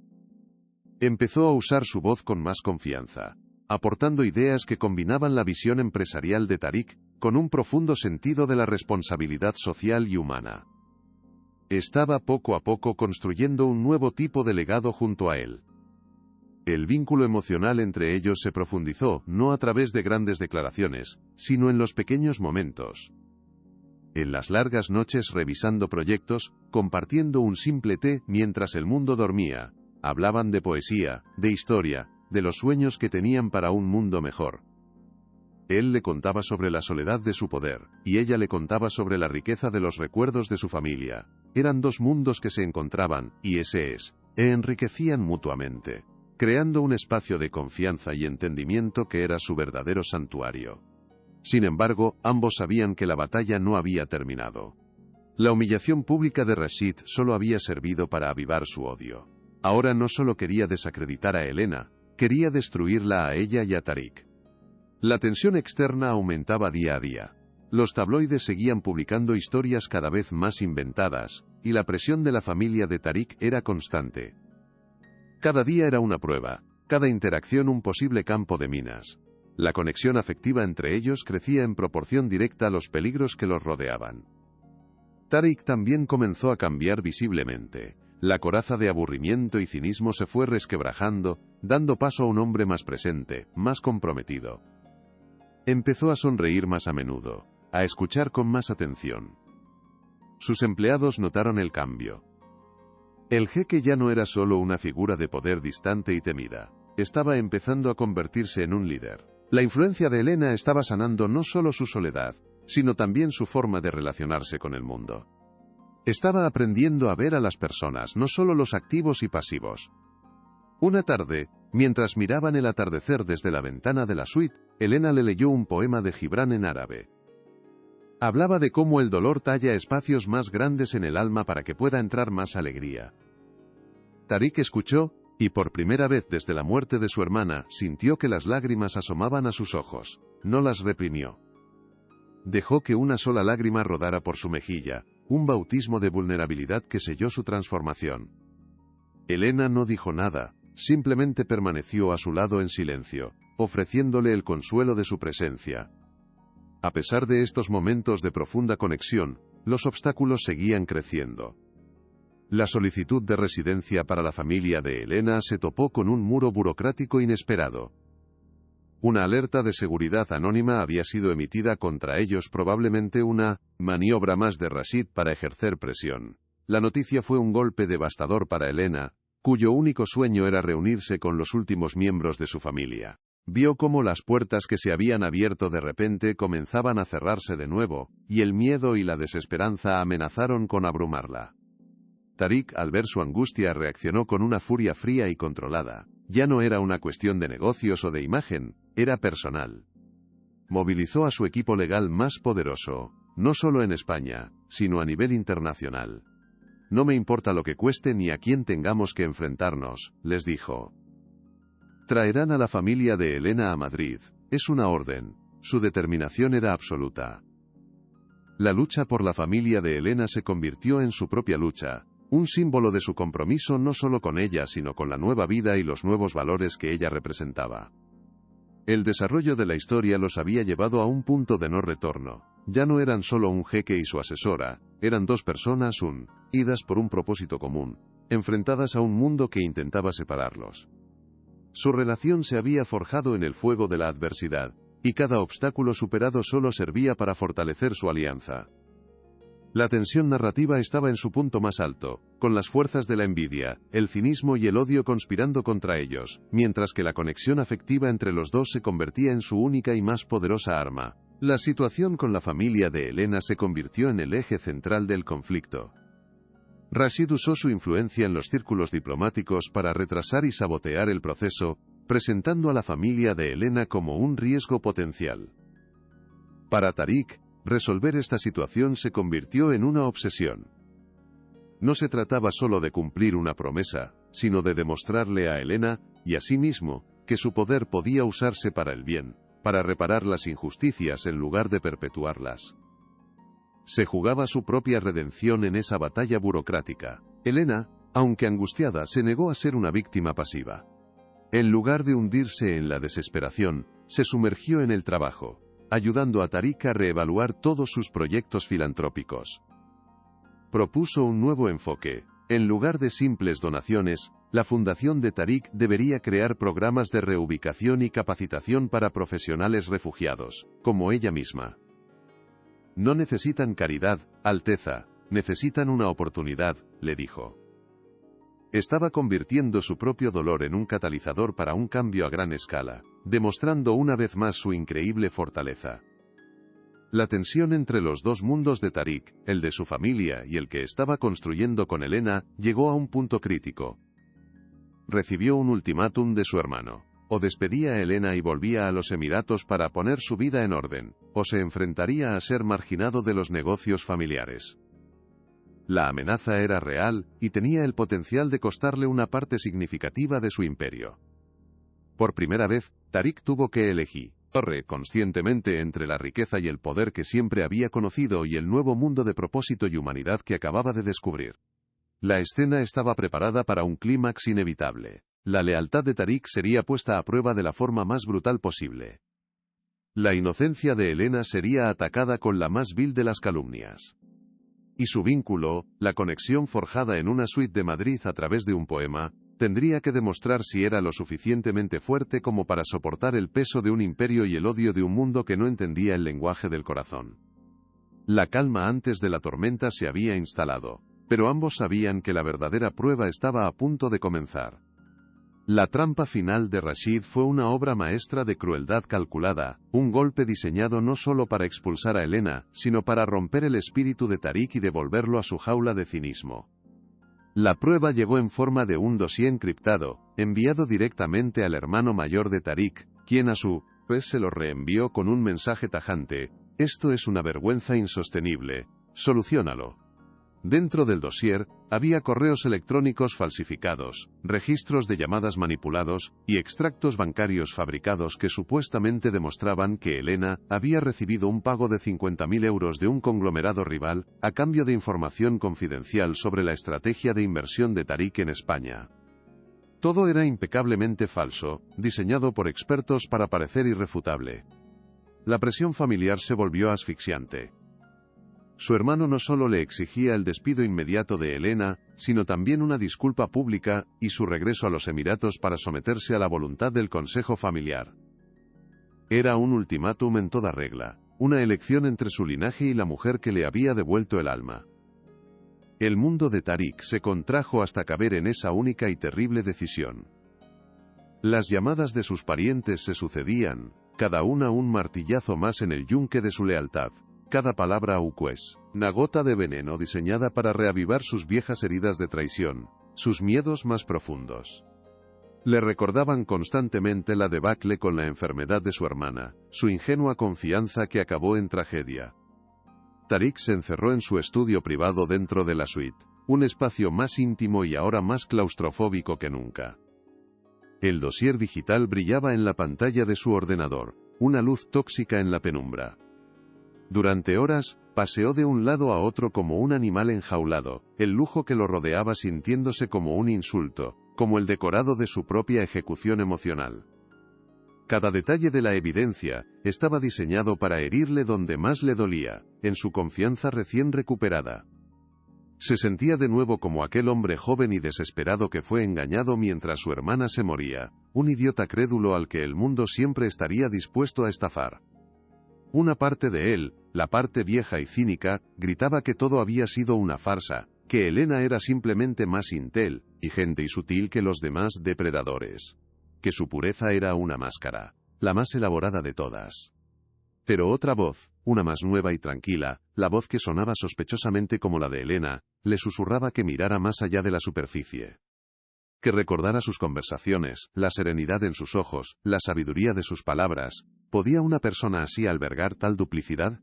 Empezó a usar su voz con más confianza, aportando ideas que combinaban la visión empresarial de Tariq con un profundo sentido de la responsabilidad social y humana. Estaba poco a poco construyendo un nuevo tipo de legado junto a él. El vínculo emocional entre ellos se profundizó, no a través de grandes declaraciones, sino en los pequeños momentos. En las largas noches revisando proyectos, compartiendo un simple té mientras el mundo dormía, hablaban de poesía, de historia, de los sueños que tenían para un mundo mejor. Él le contaba sobre la soledad de su poder, y ella le contaba sobre la riqueza de los recuerdos de su familia. Eran dos mundos que se encontraban, y enriquecían mutuamente, creando un espacio de confianza y entendimiento que era su verdadero santuario. Sin embargo, ambos sabían que la batalla no había terminado. La humillación pública de Rashid solo había servido para avivar su odio. Ahora no solo quería desacreditar a Elena, quería destruirla a ella y a Tariq. La tensión externa aumentaba día a día. Los tabloides seguían publicando historias cada vez más inventadas, y la presión de la familia de Tariq era constante. Cada día era una prueba, cada interacción un posible campo de minas. La conexión afectiva entre ellos crecía en proporción directa a los peligros que los rodeaban. Tariq también comenzó a cambiar visiblemente. La coraza de aburrimiento y cinismo se fue resquebrajando, dando paso a un hombre más presente, más comprometido. Empezó a sonreír más a menudo, a escuchar con más atención. Sus empleados notaron el cambio. El jeque ya no era solo una figura de poder distante y temida. Estaba empezando a convertirse en un líder. La influencia de Elena estaba sanando no solo su soledad, sino también su forma de relacionarse con el mundo. Estaba aprendiendo a ver a las personas, no solo los activos y pasivos. Una tarde, mientras miraban el atardecer desde la ventana de la suite, Elena le leyó un poema de Gibran en árabe. Hablaba de cómo el dolor talla espacios más grandes en el alma para que pueda entrar más alegría. Tariq escuchó, y por primera vez desde la muerte de su hermana, sintió que las lágrimas asomaban a sus ojos. No las reprimió. Dejó que una sola lágrima rodara por su mejilla, un bautismo de vulnerabilidad que selló su transformación. Elena no dijo nada, simplemente permaneció a su lado en silencio, ofreciéndole el consuelo de su presencia. A pesar de estos momentos de profunda conexión, los obstáculos seguían creciendo. La solicitud de residencia para la familia de Elena se topó con un muro burocrático inesperado. Una alerta de seguridad anónima había sido emitida contra ellos, probablemente una maniobra más de Rashid para ejercer presión. La noticia fue un golpe devastador para Elena, cuyo único sueño era reunirse con los últimos miembros de su familia. Vio cómo las puertas que se habían abierto de repente comenzaban a cerrarse de nuevo, y el miedo y la desesperanza amenazaron con abrumarla. Tariq, al ver su angustia, reaccionó con una furia fría y controlada. Ya no era una cuestión de negocios o de imagen, era personal. Movilizó a su equipo legal más poderoso, no solo en España, sino a nivel internacional. No me importa lo que cueste ni a quién tengamos que enfrentarnos, les dijo. Traerán a la familia de Elena a Madrid, es una orden. Su determinación era absoluta. La lucha por la familia de Elena se convirtió en su propia lucha, un símbolo de su compromiso no solo con ella sino con la nueva vida y los nuevos valores que ella representaba. El desarrollo de la historia los había llevado a un punto de no retorno. Ya no eran solo un jeque y su asesora, eran dos personas unidas por un propósito común, enfrentadas a un mundo que intentaba separarlos. Su relación se había forjado en el fuego de la adversidad, y cada obstáculo superado solo servía para fortalecer su alianza. La tensión narrativa estaba en su punto más alto, con las fuerzas de la envidia, el cinismo y el odio conspirando contra ellos, mientras que la conexión afectiva entre los dos se convertía en su única y más poderosa arma. La situación con la familia de Elena se convirtió en el eje central del conflicto. Rashid usó su influencia en los círculos diplomáticos para retrasar y sabotear el proceso, presentando a la familia de Elena como un riesgo potencial. Para Tariq, resolver esta situación se convirtió en una obsesión. No se trataba solo de cumplir una promesa, sino de demostrarle a Elena, y a sí mismo, que su poder podía usarse para el bien, para reparar las injusticias en lugar de perpetuarlas. Se jugaba su propia redención en esa batalla burocrática. Elena, aunque angustiada, se negó a ser una víctima pasiva. En lugar de hundirse en la desesperación, se sumergió en el trabajo, ayudando a Tariq a reevaluar todos sus proyectos filantrópicos. Propuso un nuevo enfoque. En lugar de simples donaciones, la fundación de Tariq debería crear programas de reubicación y capacitación para profesionales refugiados, como ella misma. No necesitan caridad, Alteza, necesitan una oportunidad, le dijo. Estaba convirtiendo su propio dolor en un catalizador para un cambio a gran escala, demostrando una vez más su increíble fortaleza. La tensión entre los dos mundos de Tariq, el de su familia y el que estaba construyendo con Elena, llegó a un punto crítico. Recibió un ultimátum de su hermano. O despedía a Elena y volvía a los Emiratos para poner su vida en orden, o se enfrentaría a ser marginado de los negocios familiares. La amenaza era real, y tenía el potencial de costarle una parte significativa de su imperio. Por primera vez, Tariq tuvo que elegir. conscientemente entre la riqueza y el poder que siempre había conocido y el nuevo mundo de propósito y humanidad que acababa de descubrir. La escena estaba preparada para un clímax inevitable. La lealtad de Tariq sería puesta a prueba de la forma más brutal posible. La inocencia de Elena sería atacada con la más vil de las calumnias. Y su vínculo, la conexión forjada en una suite de Madrid a través de un poema, tendría que demostrar si era lo suficientemente fuerte como para soportar el peso de un imperio y el odio de un mundo que no entendía el lenguaje del corazón. La calma antes de la tormenta se había instalado, pero ambos sabían que la verdadera prueba estaba a punto de comenzar. La trampa final de Rashid fue una obra maestra de crueldad calculada, un golpe diseñado no solo para expulsar a Elena, sino para romper el espíritu de Tariq y devolverlo a su jaula de cinismo. La prueba llegó en forma de un dossier encriptado, enviado directamente al hermano mayor de Tariq, quien a su vez se lo reenvió con un mensaje tajante: «Esto es una vergüenza insostenible, soluciónalo». Dentro del dossier, había correos electrónicos falsificados, registros de llamadas manipulados, y extractos bancarios fabricados que supuestamente demostraban que Elena había recibido un pago de 50.000 euros de un conglomerado rival, a cambio de información confidencial sobre la estrategia de inversión de Tariq en España. Todo era impecablemente falso, diseñado por expertos para parecer irrefutable. La presión familiar se volvió asfixiante. Su hermano no solo le exigía el despido inmediato de Elena, sino también una disculpa pública y su regreso a los Emiratos para someterse a la voluntad del consejo familiar. Era un ultimátum en toda regla, una elección entre su linaje y la mujer que le había devuelto el alma. El mundo de Tariq se contrajo hasta caber en esa única y terrible decisión. Las llamadas de sus parientes se sucedían, cada una un martillazo más en el yunque de su lealtad. Cada palabra una gota de veneno diseñada para reavivar sus viejas heridas de traición, sus miedos más profundos. Le recordaban constantemente la debacle con la enfermedad de su hermana, su ingenua confianza que acabó en tragedia. Tariq se encerró en su estudio privado dentro de la suite, un espacio más íntimo y ahora más claustrofóbico que nunca. El dossier digital brillaba en la pantalla de su ordenador, una luz tóxica en la penumbra. Durante horas, paseó de un lado a otro como un animal enjaulado, el lujo que lo rodeaba sintiéndose como un insulto, como el decorado de su propia ejecución emocional. Cada detalle de la evidencia estaba diseñado para herirle donde más le dolía, en su confianza recién recuperada. Se sentía de nuevo como aquel hombre joven y desesperado que fue engañado mientras su hermana se moría, un idiota crédulo al que el mundo siempre estaría dispuesto a estafar. Una parte de él, la parte vieja y cínica, gritaba que todo había sido una farsa, que Elena era simplemente más inteligente y sutil que los demás depredadores, que su pureza era una máscara, la más elaborada de todas. Pero otra voz, una más nueva y tranquila, la voz que sonaba sospechosamente como la de Elena, le susurraba que mirara más allá de la superficie. Que recordara sus conversaciones, la serenidad en sus ojos, la sabiduría de sus palabras. ¿Podía una persona así albergar tal duplicidad?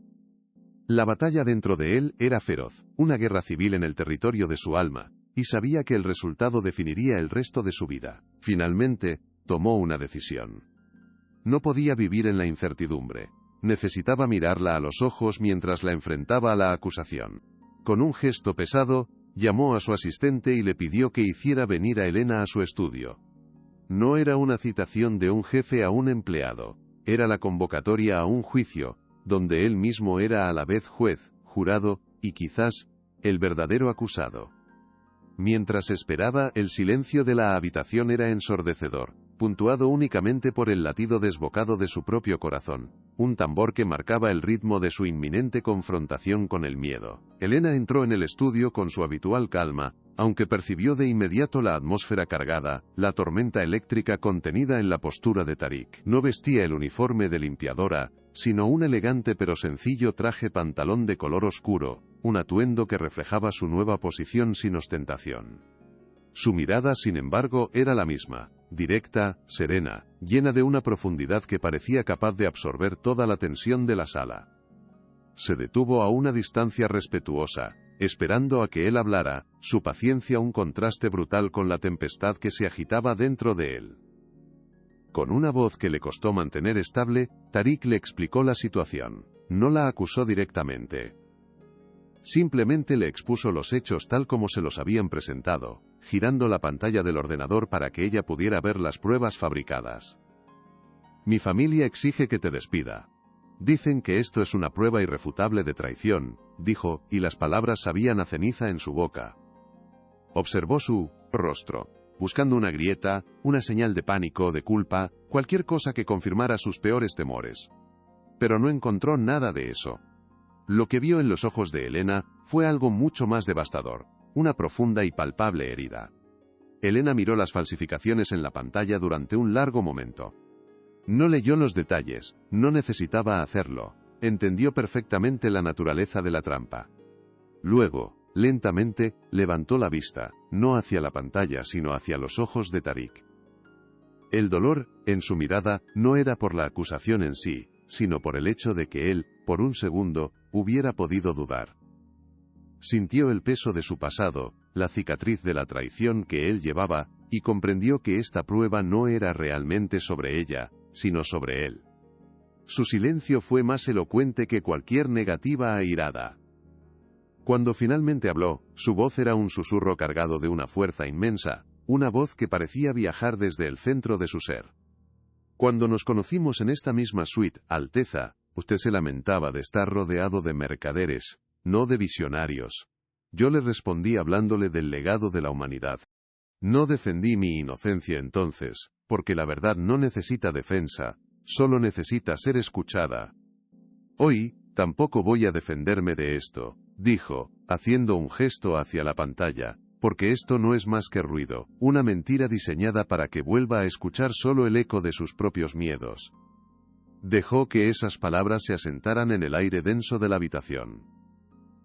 La batalla dentro de él era feroz, una guerra civil en el territorio de su alma, y sabía que el resultado definiría el resto de su vida. Finalmente, tomó una decisión. No podía vivir en la incertidumbre. Necesitaba mirarla a los ojos mientras la enfrentaba a la acusación. Con un gesto pesado, llamó a su asistente y le pidió que hiciera venir a Elena a su estudio. No era una citación de un jefe a un empleado. Era la convocatoria a un juicio, donde él mismo era a la vez juez, jurado, y quizás, el verdadero acusado. Mientras esperaba, el silencio de la habitación era ensordecedor, puntuado únicamente por el latido desbocado de su propio corazón, un tambor que marcaba el ritmo de su inminente confrontación con el miedo. Elena entró en el estudio con su habitual calma, aunque percibió de inmediato la atmósfera cargada, la tormenta eléctrica contenida en la postura de Tariq. No vestía el uniforme de limpiadora, sino un elegante pero sencillo traje pantalón de color oscuro, un atuendo que reflejaba su nueva posición sin ostentación. Su mirada, sin embargo, era la misma, directa, serena, llena de una profundidad que parecía capaz de absorber toda la tensión de la sala. Se detuvo a una distancia respetuosa, esperando a que él hablara, su paciencia un contraste brutal con la tempestad que se agitaba dentro de él. Con una voz que le costó mantener estable, Tariq le explicó la situación. No la acusó directamente. Simplemente le expuso los hechos tal como se los habían presentado, girando la pantalla del ordenador para que ella pudiera ver las pruebas fabricadas. Mi familia exige que te despida. Dicen que esto es una prueba irrefutable de traición, dijo, y las palabras sabían a ceniza en su boca. Observó su rostro, buscando una grieta, una señal de pánico, de culpa, cualquier cosa que confirmara sus peores temores. Pero no encontró nada de eso. Lo que vio en los ojos de Elena fue algo mucho más devastador, una profunda y palpable herida. Elena miró las falsificaciones en la pantalla durante un largo momento. No leyó los detalles, no necesitaba hacerlo, entendió perfectamente la naturaleza de la trampa. Luego, lentamente, levantó la vista, no hacia la pantalla sino hacia los ojos de Tariq. El dolor, en su mirada, no era por la acusación en sí, sino por el hecho de que él, por un segundo, hubiera podido dudar. Sintió el peso de su pasado, la cicatriz de la traición que él llevaba, y comprendió que esta prueba no era realmente sobre ella, sino sobre él. Su silencio fue más elocuente que cualquier negativa airada. Cuando finalmente habló, su voz era un susurro cargado de una fuerza inmensa, una voz que parecía viajar desde el centro de su ser. Cuando nos conocimos en esta misma suite, Alteza, usted se lamentaba de estar rodeado de mercaderes, no de visionarios. Yo le respondí hablándole del legado de la humanidad. No defendí mi inocencia entonces, porque la verdad no necesita defensa, solo necesita ser escuchada. Hoy, tampoco voy a defenderme de esto, dijo, haciendo un gesto hacia la pantalla, porque esto no es más que ruido, una mentira diseñada para que vuelva a escuchar solo el eco de sus propios miedos. Dejó que esas palabras se asentaran en el aire denso de la habitación.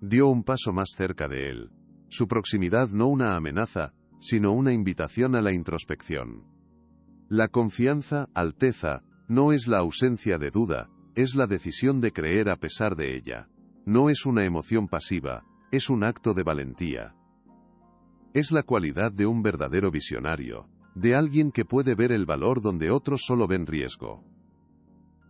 Dio un paso más cerca de él. Su proximidad no una amenaza, sino una invitación a la introspección. La confianza, Alteza, no es la ausencia de duda, es la decisión de creer a pesar de ella. No es una emoción pasiva, es un acto de valentía. Es la cualidad de un verdadero visionario, de alguien que puede ver el valor donde otros solo ven riesgo.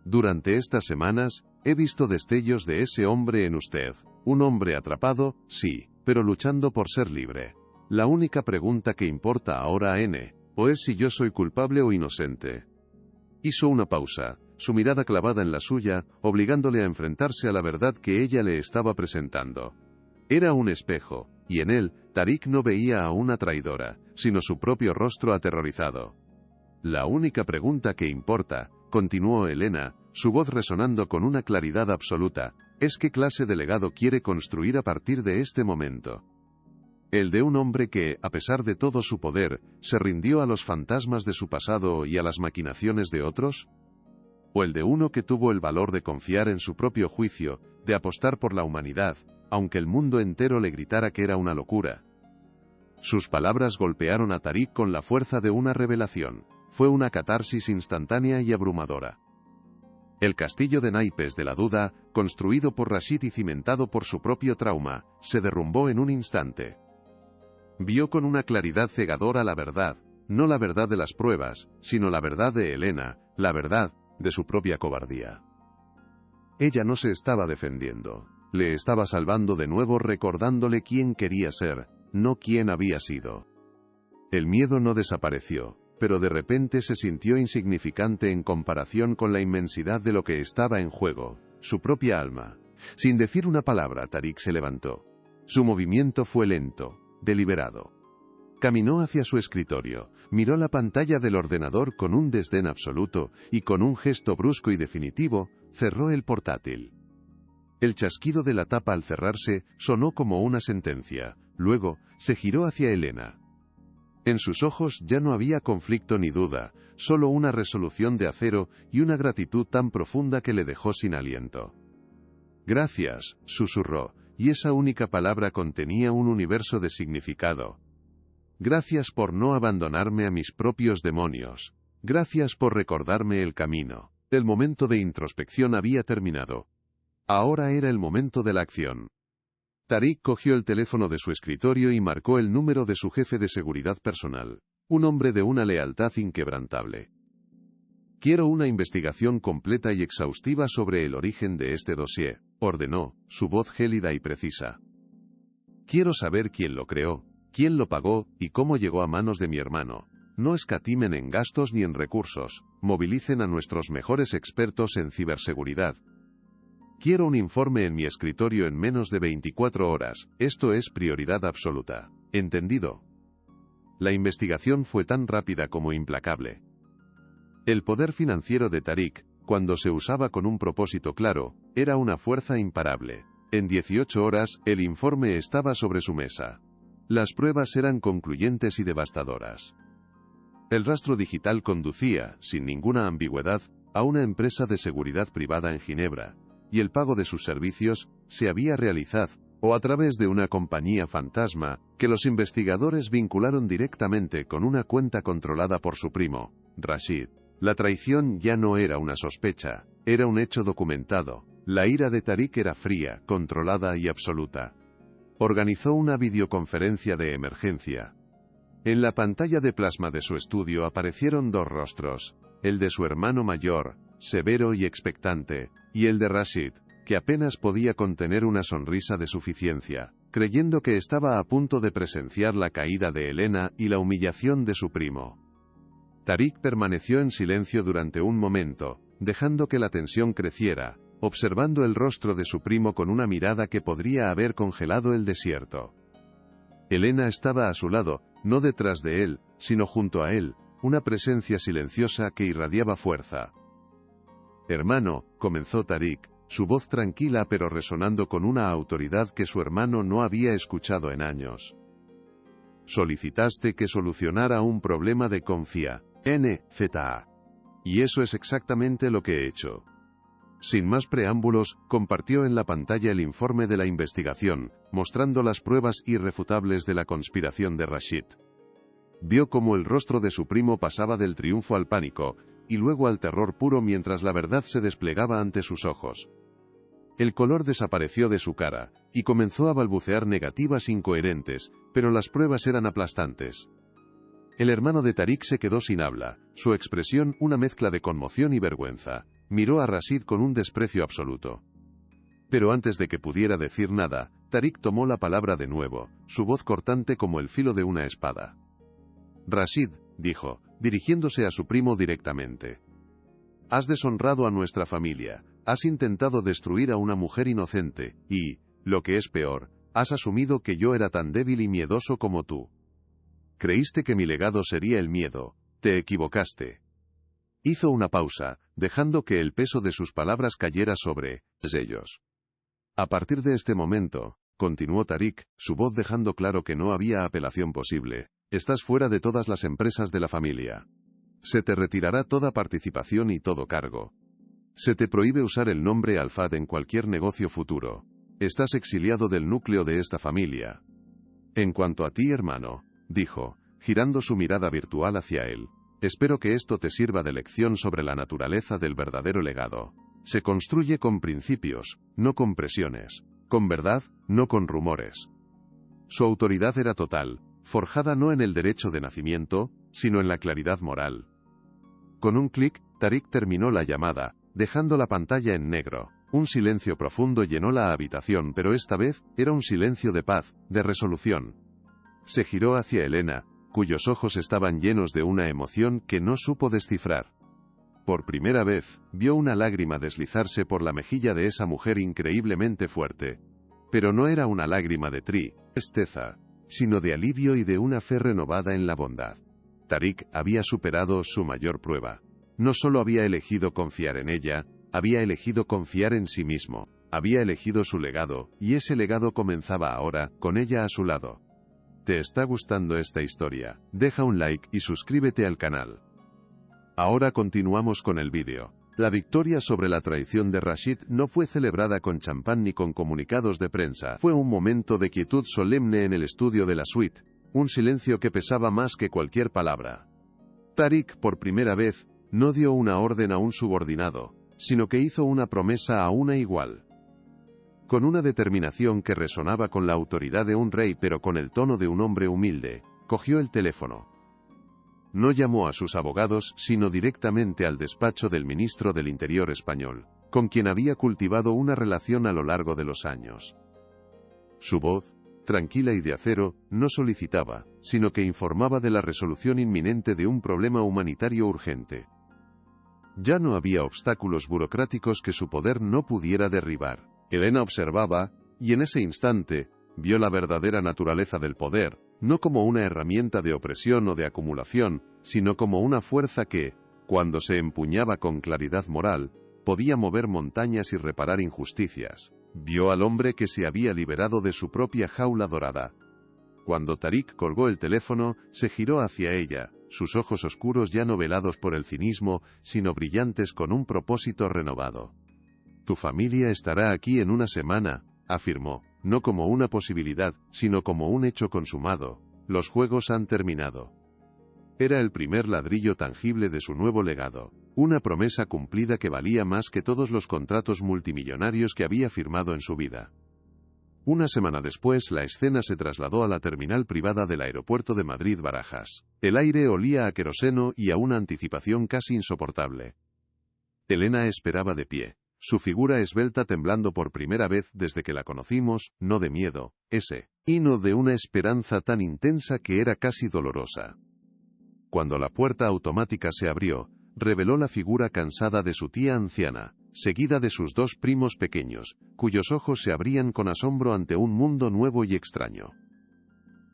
Durante estas semanas, he visto destellos de ese hombre en usted, un hombre atrapado, sí, pero luchando por ser libre. La única pregunta que importa ahora o es si yo soy culpable o inocente. Hizo una pausa, su mirada clavada en la suya, obligándole a enfrentarse a la verdad que ella le estaba presentando. Era un espejo, y en él, Tariq no veía a una traidora, sino su propio rostro aterrorizado. La única pregunta que importa, continuó Elena, su voz resonando con una claridad absoluta, es qué clase de legado quiere construir a partir de este momento. El de un hombre que, a pesar de todo su poder, se rindió a los fantasmas de su pasado y a las maquinaciones de otros? ¿O el de uno que tuvo el valor de confiar en su propio juicio, de apostar por la humanidad, aunque el mundo entero le gritara que era una locura? Sus palabras golpearon a Tariq con la fuerza de una revelación. Fue una catarsis instantánea y abrumadora. El castillo de naipes de la duda, construido por Rashid y cimentado por su propio trauma, se derrumbó en un instante. Vio con una claridad cegadora la verdad, no la verdad de las pruebas, sino la verdad de Elena, la verdad de su propia cobardía. Ella no se estaba defendiendo, le estaba salvando de nuevo recordándole quién quería ser, no quién había sido. El miedo no desapareció, pero de repente se sintió insignificante en comparación con la inmensidad de lo que estaba en juego, su propia alma. Sin decir una palabra, Tariq se levantó. Su movimiento fue lento, deliberado. Caminó hacia su escritorio, miró la pantalla del ordenador con un desdén absoluto, y con un gesto brusco y definitivo, cerró el portátil. El chasquido de la tapa al cerrarse sonó como una sentencia, luego, se giró hacia Elena. En sus ojos ya no había conflicto ni duda, solo una resolución de acero y una gratitud tan profunda que le dejó sin aliento. Gracias, susurró, y esa única palabra contenía un universo de significado. Gracias por no abandonarme a mis propios demonios. Gracias por recordarme el camino. El momento de introspección había terminado. Ahora era el momento de la acción. Tariq cogió el teléfono de su escritorio y marcó el número de su jefe de seguridad personal, un hombre de una lealtad inquebrantable. Quiero una investigación completa y exhaustiva sobre el origen de este dossier, ordenó, su voz gélida y precisa. Quiero saber quién lo creó, quién lo pagó y cómo llegó a manos de mi hermano. No escatimen en gastos ni en recursos, movilicen a nuestros mejores expertos en ciberseguridad. Quiero un informe en mi escritorio en menos de 24 horas, esto es prioridad absoluta. ¿Entendido? La investigación fue tan rápida como implacable. El poder financiero de Tariq, cuando se usaba con un propósito claro, era una fuerza imparable. En 18 horas, el informe estaba sobre su mesa. Las pruebas eran concluyentes y devastadoras. El rastro digital conducía, sin ninguna ambigüedad, a una empresa de seguridad privada en Ginebra, y el pago de sus servicios se había realizado, o a través de una compañía fantasma, que los investigadores vincularon directamente con una cuenta controlada por su primo, Rashid. La traición ya no era una sospecha, era un hecho documentado. La ira de Tariq era fría, controlada y absoluta. Organizó una videoconferencia de emergencia. En la pantalla de plasma de su estudio aparecieron dos rostros, el de su hermano mayor, severo y expectante, y el de Rashid, que apenas podía contener una sonrisa de suficiencia, creyendo que estaba a punto de presenciar la caída de Elena y la humillación de su primo. Tariq permaneció en silencio durante un momento, dejando que la tensión creciera, observando el rostro de su primo con una mirada que podría haber congelado el desierto. Elena estaba a su lado, no detrás de él, sino junto a él, una presencia silenciosa que irradiaba fuerza. «Hermano», comenzó Tariq, su voz tranquila pero resonando con una autoridad que su hermano no había escuchado en años. «Solicitaste que solucionara un problema de confianza. Y eso es exactamente lo que he hecho». Sin más preámbulos, compartió en la pantalla el informe de la investigación, mostrando las pruebas irrefutables de la conspiración de Rashid. Vio cómo el rostro de su primo pasaba del triunfo al pánico, y luego al terror puro mientras la verdad se desplegaba ante sus ojos. El color desapareció de su cara, y comenzó a balbucear negativas incoherentes, pero las pruebas eran aplastantes. El hermano de Tariq se quedó sin habla, su expresión una mezcla de conmoción y vergüenza. Miró a Rashid con un desprecio absoluto. Pero antes de que pudiera decir nada, Tariq tomó la palabra de nuevo, su voz cortante como el filo de una espada. «Rashid», dijo, dirigiéndose a su primo directamente. «Has deshonrado a nuestra familia, has intentado destruir a una mujer inocente, y, lo que es peor, has asumido que yo era tan débil y miedoso como tú. Creíste que mi legado sería el miedo, te equivocaste». Hizo una pausa, dejando que el peso de sus palabras cayera sobre ellos. «A partir de este momento», continuó Tariq, su voz dejando claro que no había apelación posible, «estás fuera de todas las empresas de la familia. Se te retirará toda participación y todo cargo. Se te prohíbe usar el nombre Al-Fahd en cualquier negocio futuro. Estás exiliado del núcleo de esta familia. En cuanto a ti, hermano», dijo, girando su mirada virtual hacia él, «espero que esto te sirva de lección sobre la naturaleza del verdadero legado. Se construye con principios, no con presiones. Con verdad, no con rumores». Su autoridad era total, forjada no en el derecho de nacimiento, sino en la claridad moral. Con un clic, Tariq terminó la llamada, dejando la pantalla en negro. Un silencio profundo llenó la habitación, pero esta vez, era un silencio de paz, de resolución. Se giró hacia Elena, cuyos ojos estaban llenos de una emoción que no supo descifrar. Por primera vez, vio una lágrima deslizarse por la mejilla de esa mujer increíblemente fuerte. Pero no era una lágrima de tristeza, sino de alivio y de una fe renovada en la bondad. Tariq había superado su mayor prueba. No solo había elegido confiar en ella, había elegido confiar en sí mismo. Había elegido su legado, y ese legado comenzaba ahora, con ella a su lado. ¿Te está gustando esta historia? Deja un like y suscríbete al canal. Ahora continuamos con el vídeo. La victoria sobre la traición de Rashid no fue celebrada con champán ni con comunicados de prensa. Fue un momento de quietud solemne en el estudio de la suite, un silencio que pesaba más que cualquier palabra. Tariq, por primera vez, no dio una orden a un subordinado, sino que hizo una promesa a una igual. Con una determinación que resonaba con la autoridad de un rey pero con el tono de un hombre humilde, cogió el teléfono. No llamó a sus abogados, sino directamente al despacho del ministro del Interior español, con quien había cultivado una relación a lo largo de los años. Su voz, tranquila y de acero, no solicitaba, sino que informaba de la resolución inminente de un problema humanitario urgente. Ya no había obstáculos burocráticos que su poder no pudiera derribar. Elena observaba, y en ese instante, vio la verdadera naturaleza del poder, no como una herramienta de opresión o de acumulación, sino como una fuerza que, cuando se empuñaba con claridad moral, podía mover montañas y reparar injusticias. Vio al hombre que se había liberado de su propia jaula dorada. Cuando Tarik colgó el teléfono, se giró hacia ella, sus ojos oscuros ya no velados por el cinismo, sino brillantes con un propósito renovado. «Tu familia estará aquí en una semana», afirmó, no como una posibilidad, sino como un hecho consumado. Los juegos han terminado. Era el primer ladrillo tangible de su nuevo legado, una promesa cumplida que valía más que todos los contratos multimillonarios que había firmado en su vida. Una semana después, la escena se trasladó a la terminal privada del aeropuerto de Madrid-Barajas. El aire olía a queroseno y a una anticipación casi insoportable. Elena esperaba de pie, su figura esbelta temblando por primera vez desde que la conocimos, no de miedo, ese hino de una esperanza tan intensa que era casi dolorosa. Cuando la puerta automática se abrió, reveló la figura cansada de su tía anciana, seguida de sus dos primos pequeños, cuyos ojos se abrían con asombro ante un mundo nuevo y extraño.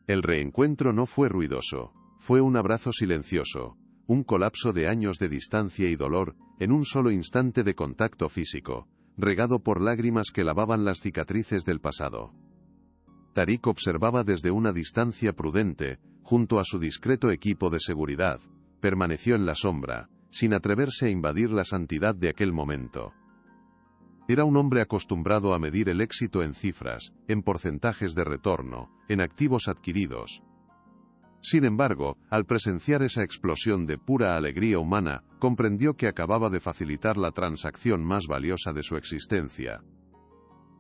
El reencuentro no fue ruidoso, fue un abrazo silencioso, un colapso de años de distancia y dolor, en un solo instante de contacto físico, regado por lágrimas que lavaban las cicatrices del pasado. Tarik observaba desde una distancia prudente, junto a su discreto equipo de seguridad, permaneció en la sombra, sin atreverse a invadir la santidad de aquel momento. Era un hombre acostumbrado a medir el éxito en cifras, en porcentajes de retorno, en activos adquiridos. Sin embargo, al presenciar esa explosión de pura alegría humana, comprendió que acababa de facilitar la transacción más valiosa de su existencia.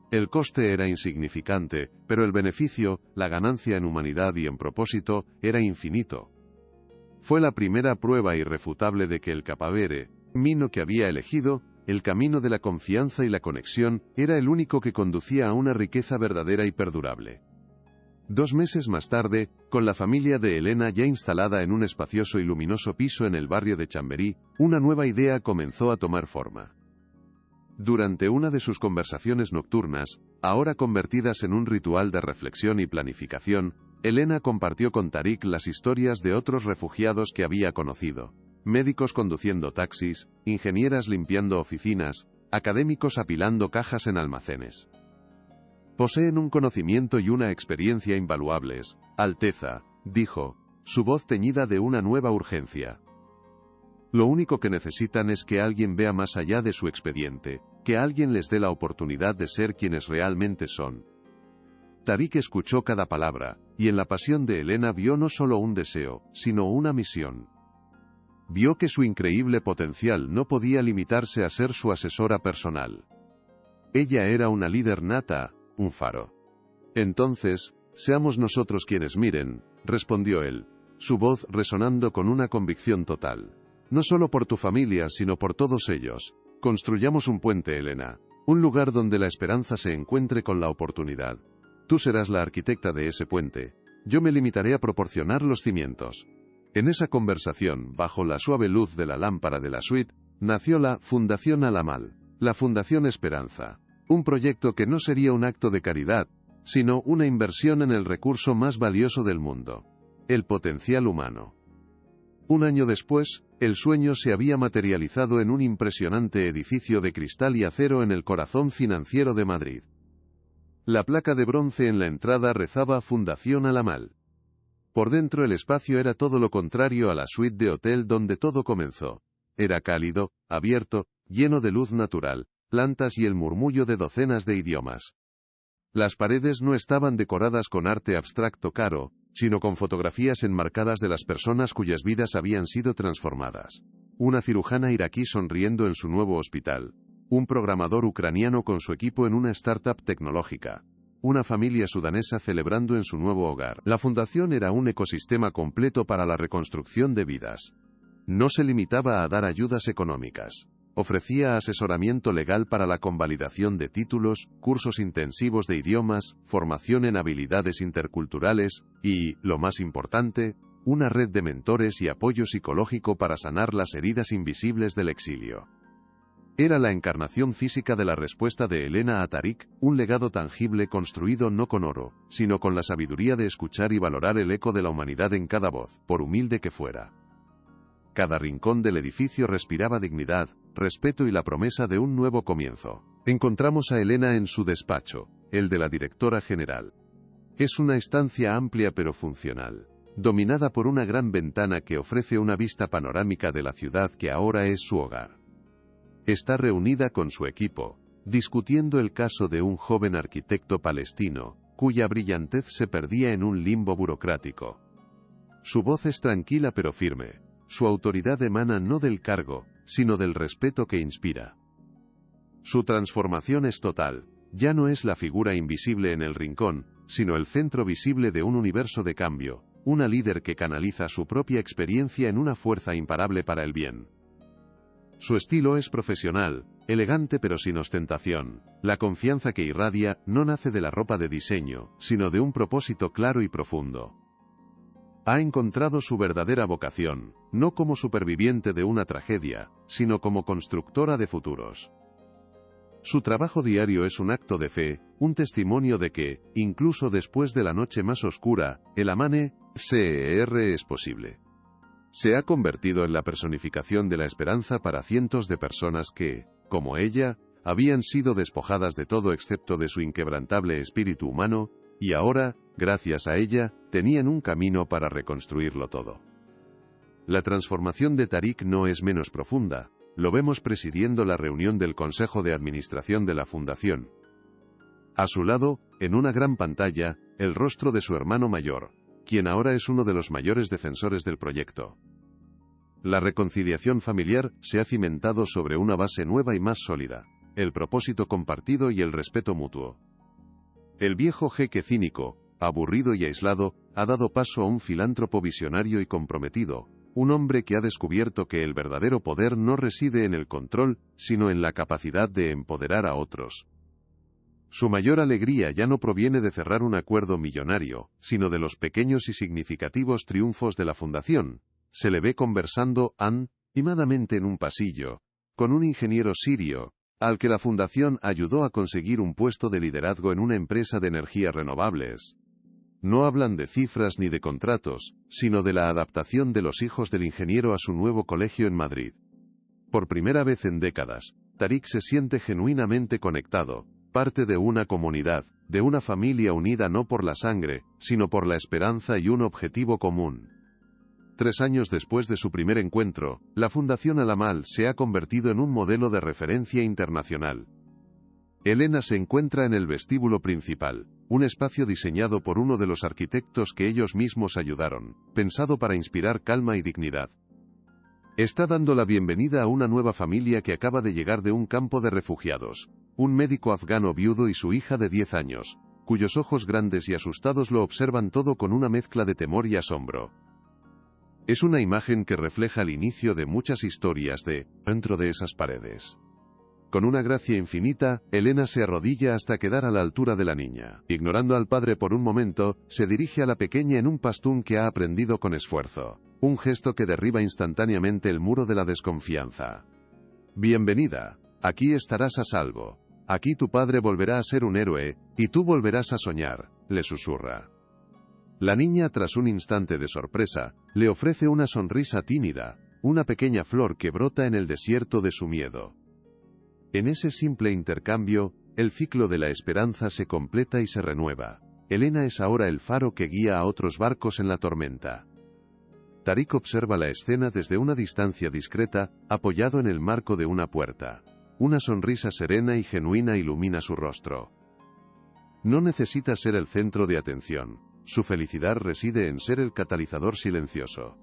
El coste era insignificante, pero el beneficio, la ganancia en humanidad y en propósito, era infinito. Fue la primera prueba irrefutable de que el camino que había elegido, el camino de la confianza y la conexión, era el único que conducía a una riqueza verdadera y perdurable. 2 meses más tarde, con la familia de Elena ya instalada en un espacioso y luminoso piso en el barrio de Chamberí, una nueva idea comenzó a tomar forma. Durante una de sus conversaciones nocturnas, ahora convertidas en un ritual de reflexión y planificación, Elena compartió con Tarik las historias de otros refugiados que había conocido. Médicos conduciendo taxis, ingenieras limpiando oficinas, académicos apilando cajas en almacenes. Poseen un conocimiento y una experiencia invaluables, Alteza, dijo, su voz teñida de una nueva urgencia. Lo único que necesitan es que alguien vea más allá de su expediente, que alguien les dé la oportunidad de ser quienes realmente son. Tarik escuchó cada palabra, y en la pasión de Elena vio no solo un deseo, sino una misión. Vio que su increíble potencial no podía limitarse a ser su asesora personal. Ella era una líder nata, un faro. Entonces, seamos nosotros quienes miren, respondió él, su voz resonando con una convicción total. No solo por tu familia, sino por todos ellos. Construyamos un puente, Elena. Un lugar donde la esperanza se encuentre con la oportunidad. Tú serás la arquitecta de ese puente. Yo me limitaré a proporcionar los cimientos. En esa conversación, bajo la suave luz de la lámpara de la suite, nació la Fundación Alamal, la Fundación Esperanza. Un proyecto que no sería un acto de caridad, sino una inversión en el recurso más valioso del mundo, el potencial humano. Un año después, el sueño se había materializado en un impresionante edificio de cristal y acero en el corazón financiero de Madrid. La placa de bronce en la entrada rezaba Fundación Alamal. Por dentro el espacio era todo lo contrario a la suite de hotel donde todo comenzó. Era cálido, abierto, lleno de luz natural, plantas y el murmullo de docenas de idiomas. Las paredes no estaban decoradas con arte abstracto caro, sino con fotografías enmarcadas de las personas cuyas vidas habían sido transformadas. Una cirujana iraquí sonriendo en su nuevo hospital. Un programador ucraniano con su equipo en una startup tecnológica. una familia sudanesa celebrando en su nuevo hogar. La fundación era un ecosistema completo para la reconstrucción de vidas. No se limitaba a dar ayudas económicas. Ofrecía asesoramiento legal para la convalidación de títulos, cursos intensivos de idiomas, formación en habilidades interculturales y, lo más importante, una red de mentores y apoyo psicológico para sanar las heridas invisibles del exilio. Era la encarnación física de la respuesta de Elena a Tariq, un legado tangible construido no con oro, sino con la sabiduría de escuchar y valorar el eco de la humanidad en cada voz, por humilde que fuera. Cada rincón del edificio respiraba dignidad, respeto y la promesa de un nuevo comienzo. Encontramos a Elena en su despacho, el de la directora general. Es una estancia amplia pero funcional, dominada por una gran ventana que ofrece una vista panorámica de la ciudad que ahora es su hogar. Está reunida con su equipo, discutiendo el caso de un joven arquitecto palestino, cuya brillantez se perdía en un limbo burocrático. Su voz es tranquila pero firme. Su autoridad emana no del cargo, sino del respeto que inspira. Su transformación es total, ya no es la figura invisible en el rincón, sino el centro visible de un universo de cambio, una líder que canaliza su propia experiencia en una fuerza imparable para el bien. Su estilo es profesional, elegante pero sin ostentación. La confianza que irradia no nace de la ropa de diseño, sino de un propósito claro y profundo. Ha encontrado su verdadera vocación, no como superviviente de una tragedia, sino como constructora de futuros. Su trabajo diario es un acto de fe, un testimonio de que, incluso después de la noche más oscura, el amanecer es posible. Se ha convertido en la personificación de la esperanza para cientos de personas que, como ella, habían sido despojadas de todo excepto de su inquebrantable espíritu humano, y ahora, gracias a ella, tenían un camino para reconstruirlo todo. La transformación de Tariq no es menos profunda. Lo vemos presidiendo la reunión del Consejo de Administración de la Fundación. A su lado, en una gran pantalla, el rostro de su hermano mayor, quien ahora es uno de los mayores defensores del proyecto. La reconciliación familiar se ha cimentado sobre una base nueva y más sólida, el propósito compartido y el respeto mutuo. El viejo jeque cínico, aburrido y aislado, ha dado paso a un filántropo visionario y comprometido, un hombre que ha descubierto que el verdadero poder no reside en el control, sino en la capacidad de empoderar a otros. Su mayor alegría ya no proviene de cerrar un acuerdo millonario, sino de los pequeños y significativos triunfos de la fundación. Se le ve conversando animadamente en un pasillo, con un ingeniero sirio, al que la fundación ayudó a conseguir un puesto de liderazgo en una empresa de energías renovables. No hablan de cifras ni de contratos, sino de la adaptación de los hijos del ingeniero a su nuevo colegio en Madrid. Por primera vez en décadas, Tariq se siente genuinamente conectado, parte de una comunidad, de una familia unida no por la sangre, sino por la esperanza y un objetivo común. 3 años después de su primer encuentro, la Fundación Al-Amal se ha convertido en un modelo de referencia internacional. Elena se encuentra en el vestíbulo principal, un espacio diseñado por uno de los arquitectos que ellos mismos ayudaron, pensado para inspirar calma y dignidad. Está dando la bienvenida a una nueva familia que acaba de llegar de un campo de refugiados, un médico afgano viudo y su hija de 10 años, cuyos ojos grandes y asustados lo observan todo con una mezcla de temor y asombro. Es una imagen que refleja el inicio de muchas historias dentro de esas paredes. Con una gracia infinita, Elena se arrodilla hasta quedar a la altura de la niña. Ignorando al padre por un momento, se dirige a la pequeña en un pastún que ha aprendido con esfuerzo. Un gesto que derriba instantáneamente el muro de la desconfianza. Bienvenida. Aquí estarás a salvo. Aquí tu padre volverá a ser un héroe, y tú volverás a soñar, le susurra. La niña, tras un instante de sorpresa, le ofrece una sonrisa tímida, una pequeña flor que brota en el desierto de su miedo. En ese simple intercambio, el ciclo de la esperanza se completa y se renueva. Elena es ahora el faro que guía a otros barcos en la tormenta. Tariq observa la escena desde una distancia discreta, apoyado en el marco de una puerta. Una sonrisa serena y genuina ilumina su rostro. No necesita ser el centro de atención. Su felicidad reside en ser el catalizador silencioso.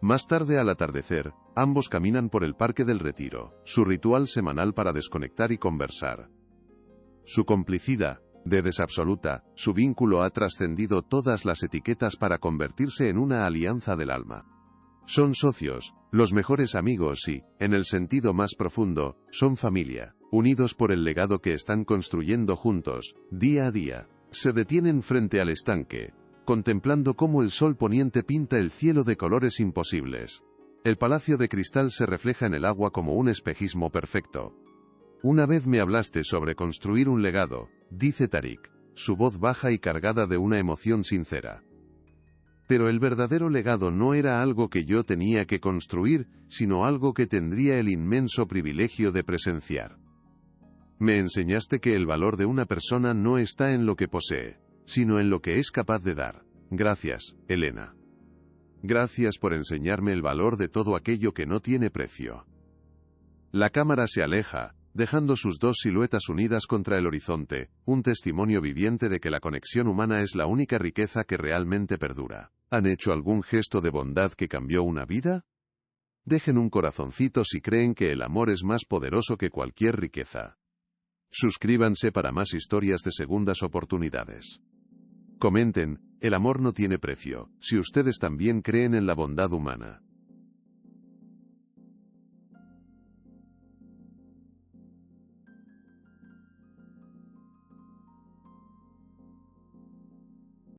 Más tarde al atardecer, ambos caminan por el Parque del Retiro, su ritual semanal para desconectar y conversar. Su complicidad, De absoluta, su vínculo ha trascendido todas las etiquetas para convertirse en una alianza del alma. Son socios, los mejores amigos y, en el sentido más profundo, son familia, unidos por el legado que están construyendo juntos, día a día. Se detienen frente al estanque, contemplando cómo el sol poniente pinta el cielo de colores imposibles. El palacio de cristal se refleja en el agua como un espejismo perfecto. Una vez me hablaste sobre construir un legado, dice Tariq, su voz baja y cargada de una emoción sincera. Pero el verdadero legado no era algo que yo tenía que construir, sino algo que tendría el inmenso privilegio de presenciar. Me enseñaste que el valor de una persona no está en lo que posee, sino en lo que es capaz de dar. Gracias, Elena. Gracias por enseñarme el valor de todo aquello que no tiene precio. La cámara se aleja, dejando sus dos siluetas unidas contra el horizonte, un testimonio viviente de que la conexión humana es la única riqueza que realmente perdura. ¿Han hecho algún gesto de bondad que cambió una vida? Dejen un corazoncito si creen que el amor es más poderoso que cualquier riqueza. Suscríbanse para más historias de segundas oportunidades. Comenten, el amor no tiene precio, si ustedes también creen en la bondad humana.